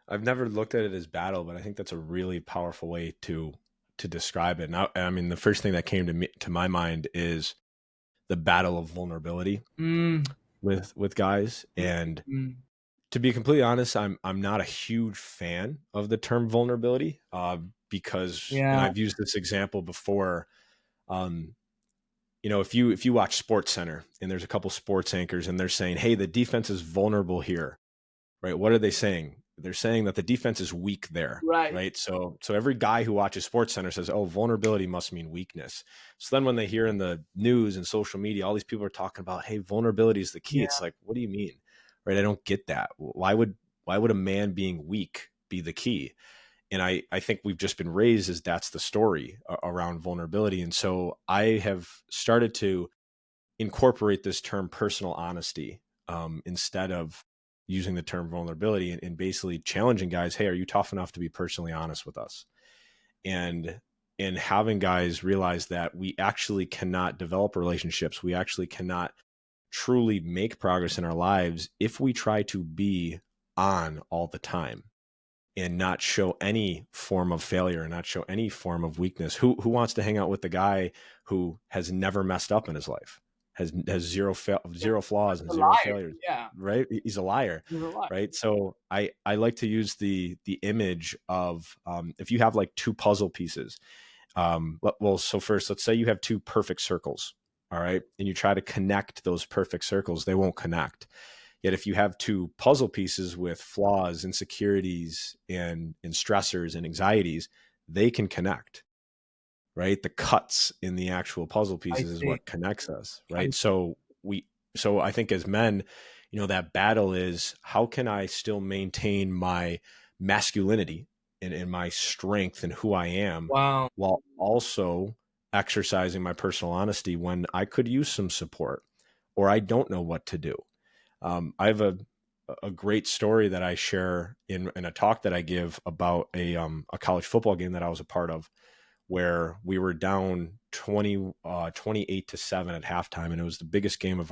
I've never looked at it as battle, but I think that's a really powerful way to describe it. Now, I mean, the first thing that came to my mind is the battle of vulnerability Mm, with guys. mm, And mm. to be completely honest, I'm not a huge fan of the term vulnerability, because, and Yeah, I've used this example before. Um, if you watch Sports Center and there's a couple sports anchors and they're saying, "Hey, the defense is vulnerable here," right? What are they saying? They're saying that the defense is weak there, right. right? So every guy who watches Sports Center says, "Oh, vulnerability must mean weakness." So then when they hear in the news and social media, all these people are talking about, "Hey, vulnerability is the key." Yeah, It's like, what do you mean, right? I don't get that. Why would a man being weak be the key? And I think we've just been raised as that's the story around vulnerability. And so I have started to incorporate this term personal honesty, instead of using the term vulnerability, and basically challenging guys, hey, are you tough enough to be personally honest with us? And having guys realize that we actually cannot develop relationships, we actually cannot truly make progress in our lives if we try to be on all the time and not show any form of failure and not show any form of weakness. Who wants to hang out with the guy who has never messed up in his life, has zero flaws and a zero liar. failures, Yeah, right? He's a liar, he's a liar. right? So I like to use the image of, if you have like two puzzle pieces. Well, so first, let's say you have two perfect circles, all right, and you try to connect those perfect circles, they won't connect. Yet if you have two puzzle pieces with flaws, insecurities, and stressors and anxieties, they can connect, right? The cuts in the actual puzzle I pieces is see. what connects us, I right? So I think as men, that battle is, how can I still maintain my masculinity and my strength and who I am, Wow. while also exercising my personal honesty when I could use some support or I don't know what to do. I have a great story that I share in a talk that I give about a college football game that I was a part of, where we were down 28-7 at halftime, and it was the biggest game of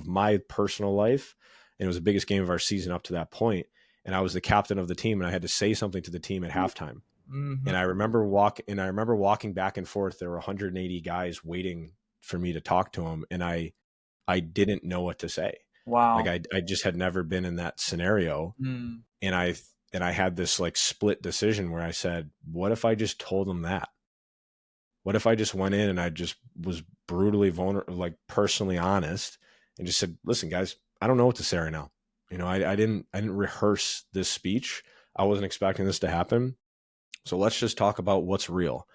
my personal life, and it was the biggest game of our season up to that point. And I was the captain of the team, and I had to say something to the team at halftime. Hmm. And I remember walking back and forth. There were 180 guys waiting for me to talk to them, and I didn't know what to say. Like Wow. I just had never been in that scenario, Mm. and I had this like split decision where I said, what if I just told them that? What if I just went in and I just was brutally vulnerable, like personally honest, and just said, listen, guys, I don't know what to say right now. I didn't rehearse this speech. I wasn't expecting this to happen. So let's just talk about what's real.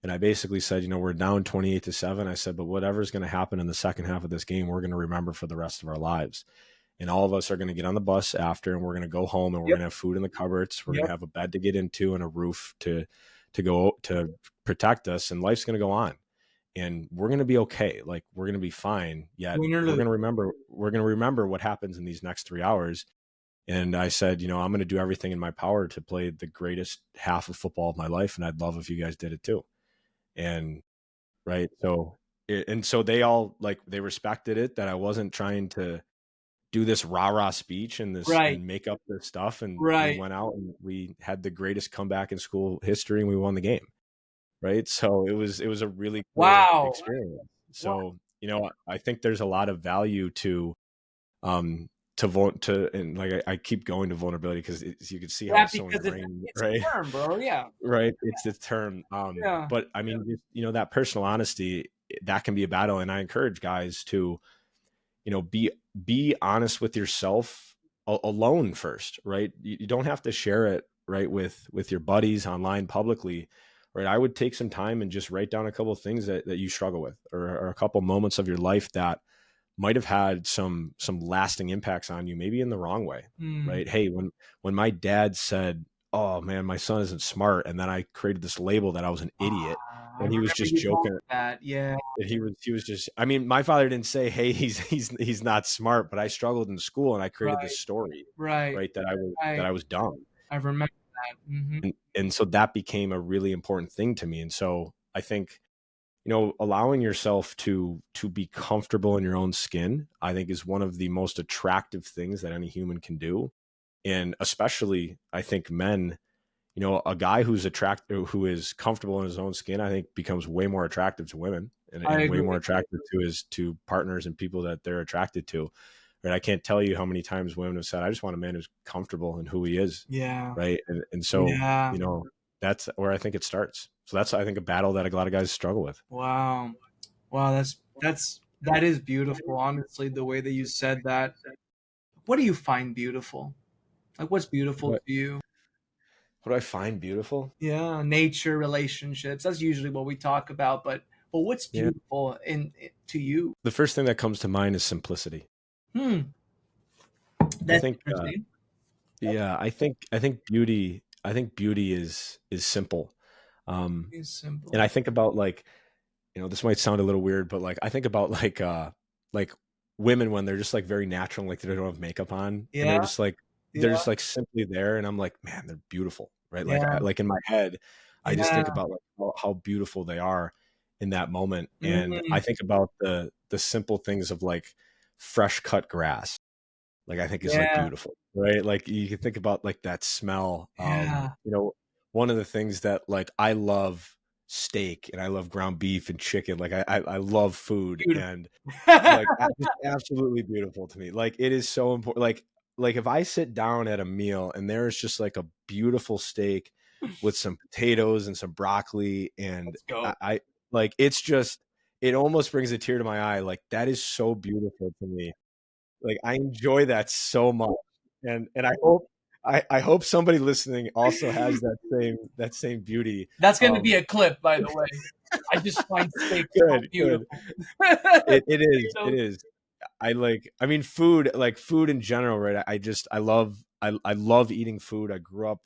And I basically said, we're down 28-7. I said, but whatever's going to happen in the second half of this game, we're going to remember for the rest of our lives. And all of us are going to get on the bus after, and we're going to go home, and we're Yep. going to have food in the cupboards. We're going Yep. to have a bed to get into and a roof to go to protect us. And life's going to go on, and we're going to be okay. Like, we're going to be fine. Yet Win or we're lose. going to remember. We're going to remember what happens in these next 3 hours. And I said, I'm going to do everything in my power to play the greatest half of football of my life, and I'd love if you guys did it too. And right, so they all, like, they respected it, that I wasn't trying to do this rah-rah speech Right. and make up this stuff. And we Right. went out and we had the greatest comeback in school history, and we won the game. Right. So it was a really cool Wow. experience. Wow. So, I think there's a lot of value um and like I keep going to vulnerability because you can see how Yeah, it's so because it's ingrained, it's right? a term, bro. Yeah. Right. It's the term. Yeah. But I mean, just, that personal honesty, that can be a battle. And I encourage guys to, be honest with yourself alone first, right? You don't have to share it, right, with your buddies online publicly, right? I would take some time and just write down a couple of things that you struggle with, or a couple moments of your life that might have had some lasting impacts on you, maybe in the wrong way, Mm. right? Hey, when my dad said, "Oh man, my son isn't smart," and then I created this label that I was an idiot, I and he was remember just you told joking. me that. Yeah. And he was just, I mean, my father didn't say, "Hey, he's not smart," but I struggled in school, and I created this Right. story, Right. right, that Right. I was dumb. I remember that. Hmm. And so that became a really important thing to me. And so I think, allowing yourself to be comfortable in your own skin, I think, is one of the most attractive things that any human can do. And especially, I think, men, a guy who is comfortable in his own skin, I think, becomes way more attractive to women, I and way more agree. attractive to partners and people that they're attracted to. Right. I can't tell you how many times women have said, I just want a man who's comfortable in who he is. Yeah. Right. And so, Yeah. that's where I think it starts. So that's, I think, a battle that a lot of guys struggle with. Wow. Wow. That is beautiful. Honestly, the way that you said that. What do you find beautiful? Like, what's beautiful What to you? what do I find beautiful? Yeah, nature, relationships. That's usually what we talk about. But what's Yeah. beautiful to you? The first thing that comes to mind is simplicity. Hmm. I That's think, interesting. That's yeah, I think beauty is simple. Um, pretty and simple. I think about, like, this might sound a little weird, but like I think about like women when they're just like very natural, like they don't have makeup on, and Yeah. they're Yeah. just like simply there, and I'm like, man, they're beautiful, right? Like Yeah. like in my head, I just Yeah. think about like how beautiful they are in that moment, and I Mm, think about the simple things of like fresh cut grass, like, I think is like yeah. beautiful, right? Like, you can think about like that smell. Yeah. One of the things that, like, I love steak, and I love ground beef and chicken. Like, I love food, Beautiful. and like, just absolutely beautiful to me. Like, it is so important. Like if I sit down at a meal and there is just like a beautiful steak with some potatoes and some broccoli, and Let's go. I like, it's just, it almost brings a tear to my eye. Like, that is so beautiful to me. Like, I enjoy that so much, and I hope somebody listening also has that same beauty. That's going to be Um, a clip, by the way. I just find steak so good, good. beautiful. It Potatoes. is. I mean, food, like food in general, right? I just I love eating food. I grew up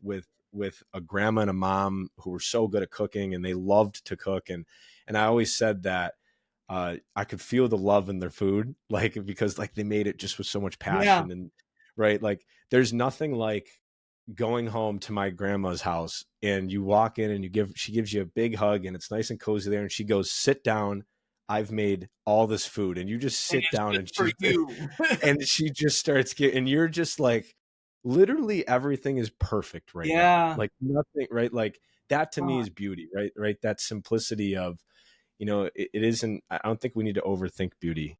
with a grandma and a mom who were so good at cooking, and they loved to cook. And I always said that I could feel the love in their food, like, because like they made it just with so much Yeah. passion. And right, like there's nothing like going home to my grandma's house and you walk in and she gives you a big hug and it's nice and cozy there. And she goes, sit down. I've made all this food. And you just And sit it's down just and for you. and she just starts getting, and you're just like, literally everything is perfect right now. Yeah. Like nothing, right? Like that to me Oh, is beauty, right? Right. That simplicity of, it isn't, I don't think we need to overthink beauty.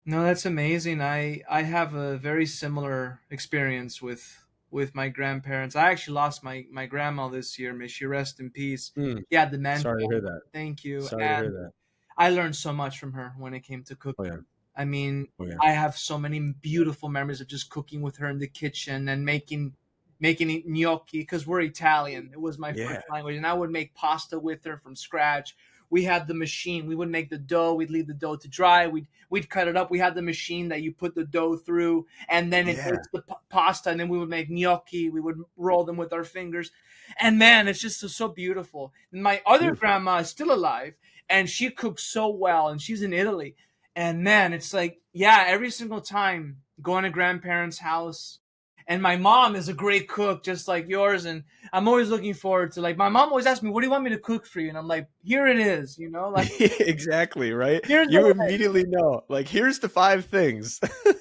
no, that's amazing. I have a very similar experience with my grandparents. I actually lost my grandma this year. May she rest in peace. Mm, She had dementia. sorry to hear that. Thank you. Sorry to hear And that. I learned so much from her when it came to Oh yeah. cooking. I mean, Oh yeah. I have so many beautiful memories of just cooking with her in the kitchen and making gnocchi because we're Italian. It was my Yeah. first language, and I would make pasta with her from scratch. We had the machine. We would make the dough. We'd leave the dough to dry. We'd cut it up. We had the machine that you put the dough through, and then it Yeah. makes the pasta. And then we would make gnocchi. We would roll them with our fingers, and man, it's just so beautiful. And my other Beautiful. grandma is still alive, and she cooks so well, and she's in Italy. And man, it's like, yeah, every single time going to grandparents' house. And my mom is a great cook, just like yours. And I'm always looking forward to, like, my mom always asks me, "What do you want me to cook for you?" And I'm like, "Here it is, like Exactly, right? here's You the immediately know, like, here's the five things.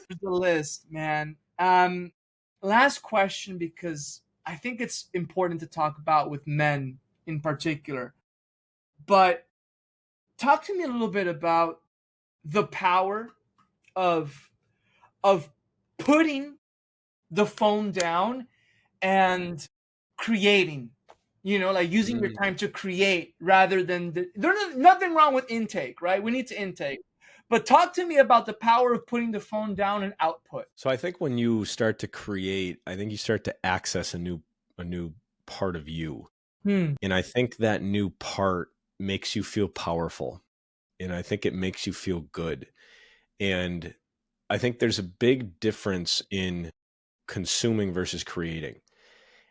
here's the list, man." Last question, because I think it's important to talk about with men in particular. But talk to me a little bit about the power of of putting the phone down and creating, like using your Mm. time to create rather than there's nothing wrong with intake, right? We need to intake, but talk to me about the power of putting the phone down and output. So I think when you start to create, I think you start to access a new part of you. Hmm. And I think that new part makes you feel powerful. And I think it makes you feel good. And I think there's a big difference in consuming versus creating.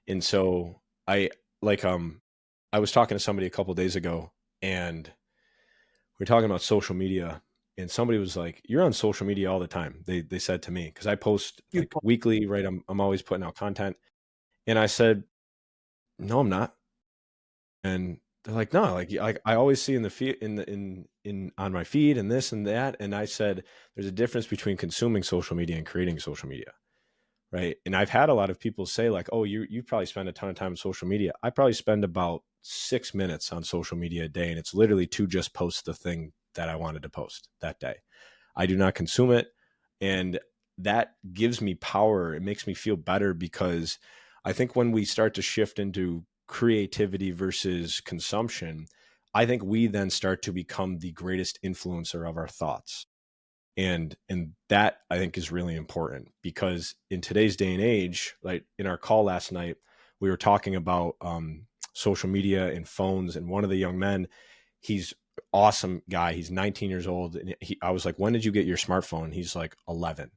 And so I like I was talking to somebody a couple days ago, and we were talking about social media, and somebody was like, "You're on social media all the time." They said to me, because I post You like weekly, right? I'm always putting out content, and I said, "No, I'm not." And they're like, "No, like I always see in the feed in on my feed and this and that." And I said, "There's a difference between consuming social media and creating social media." Right. And I've had a lot of people say, like, oh, you probably spend a ton of time on social media. I probably spend about 6 minutes on social media a day. And it's literally to just post the thing that I wanted to post that day. I do not consume it. And that gives me power. It makes me feel better, because I think when we start to shift into creativity versus consumption, I think we then start to become the greatest influencer of our thoughts. And that I think is really important, because in today's day and age, like in our call last night, we were talking about social media and phones, and one of the young men, he's awesome guy, he's 19 years old, and I was like, when did you get your smartphone? He's like 11.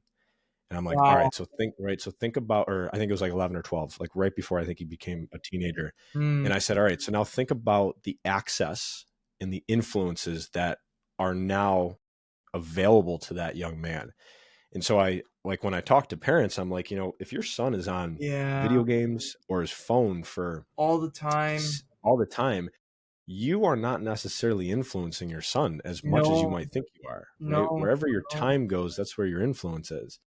And I'm like, all Wow. right, so think about, or I think it was like 11 or 12, like right before I think he became a teenager. Hmm. And I said, all right, so now think about the access and the influences that are now available to that young man. And so I, like, when I talk to parents, I'm like, if your son is on Yeah. video games or his phone for All the time. all the time, you are not necessarily influencing your son as much as you No. might think you are, right? No. Wherever your No. time goes, that's where your influence is.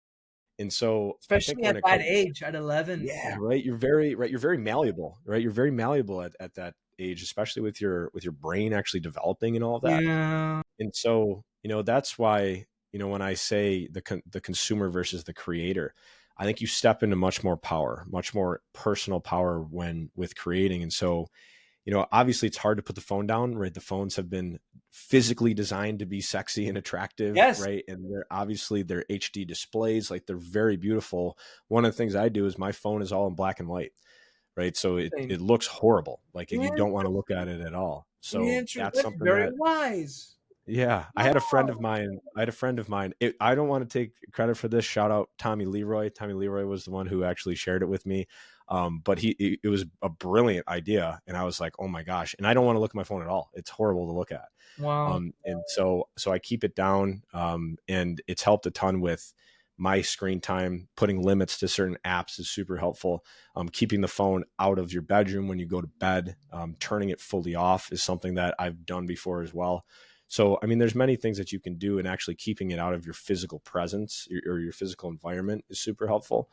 And so I think Especially when at it that comes, age, at 11. yeah, right. You're very right. You're very malleable, right? You're very malleable at that age, especially with your brain actually developing and all of that. Yeah. And so, that's why, when I say the consumer versus the creator, I think you step into much more power, much more personal power when with creating. And so, obviously it's hard to put the phone down, right? The phones have been physically designed to be sexy and attractive, Yes. right? And they're HD displays, like they're very beautiful. One of the things I do is my phone is all in black and white, right? So it looks horrible. Like you don't want to look at it at all. So that's That's something very that, wise. Yeah, I had a friend of mine. I had a friend of mine. I don't want to take credit for this. Shout out Tommy Leroy. Tommy Leroy was the one who actually shared it with me. But it was a brilliant idea, and I was like, oh my gosh! And I don't want to look at my phone at all. It's horrible to look at. Wow. And so I keep it down, and it's helped a ton with my screen time. Putting limits to certain apps is super helpful. Keeping the phone out of your bedroom when you go to bed, turning it fully off is something that I've done before as well. So, I mean, there's many things that you can do, and actually keeping it out of your physical presence or your physical environment is super helpful.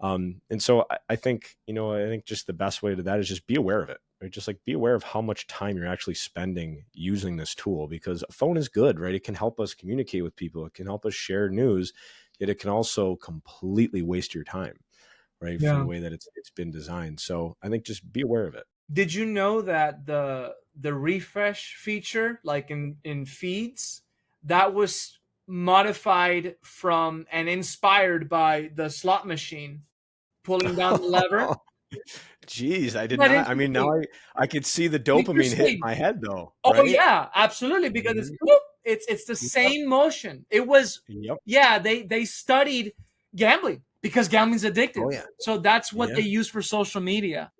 And so I think, I think just the best way to that is just be aware of it, right? Just like be aware of how much time you're actually spending using this tool, because a phone is good, right? It can help us communicate with people. It can help us share news, yet it can also completely waste your time, right? From the Yeah. way that it's been designed. So I think just be aware of it. Did you know that the refresh feature, like in feeds, that was modified from and inspired by the slot machine pulling down the lever? Geez, I did Isn't that not. I mean, now interesting? I could see the dopamine hit in Interesting. my head though, Oh right? yeah, absolutely. Because it's Mhm. whoop, it's the Yep. same motion. It was Yep. yeah. They studied gambling because gambling's Oh addictive. yeah. So that's what Yeah. they use for social media.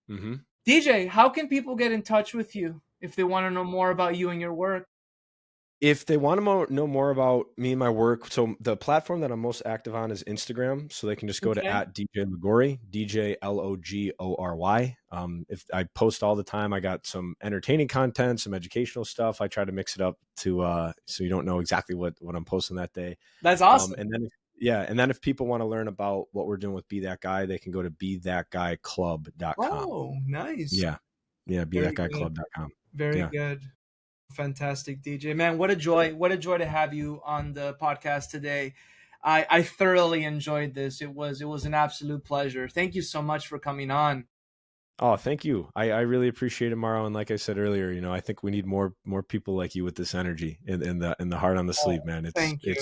Hmm. DJ, how can people get in touch with you if they want to know more about you and your work? If they want to know more about me and my work, so the platform that I'm most active on is Instagram. So they can just go to Okay, at DJ Logory, DJLOGORY. If I post all the time, I got some entertaining content, some educational stuff. I try to mix it up to so you don't know exactly what I'm posting that day. that's awesome. And then yeah, and then if people want to learn about what we're doing with Be That Guy, they can go to bethatguyclub.com. Oh, nice. Yeah. Yeah, Very good. bethatguyclub.com. Very Yeah. good. Fantastic, DJ. Man, what a joy. What a joy to have you on the podcast today. I thoroughly enjoyed this. It was an absolute pleasure. Thank you so much for coming on. Oh, thank you. I really appreciate it, Maro. And like I said earlier, I think we need more people like you with this energy and the heart on the Oh, sleeve, man. It's thank you.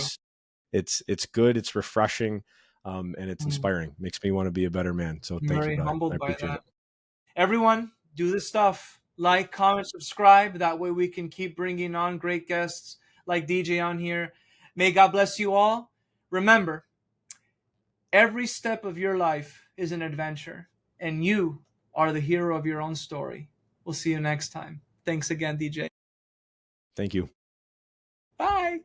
it's it's good. It's refreshing, and it's Mm, inspiring. Makes me want to be a better man. So I'm thank you, very brother. I humbled by appreciate that. it. Everyone, do this stuff. Like, comment, subscribe. That way we can keep bringing on great guests like DJ on here. May God bless you all. Remember, every step of your life is an adventure, and you are the hero of your own story. We'll see you next time. Thanks again, DJ. Thank you. Bye.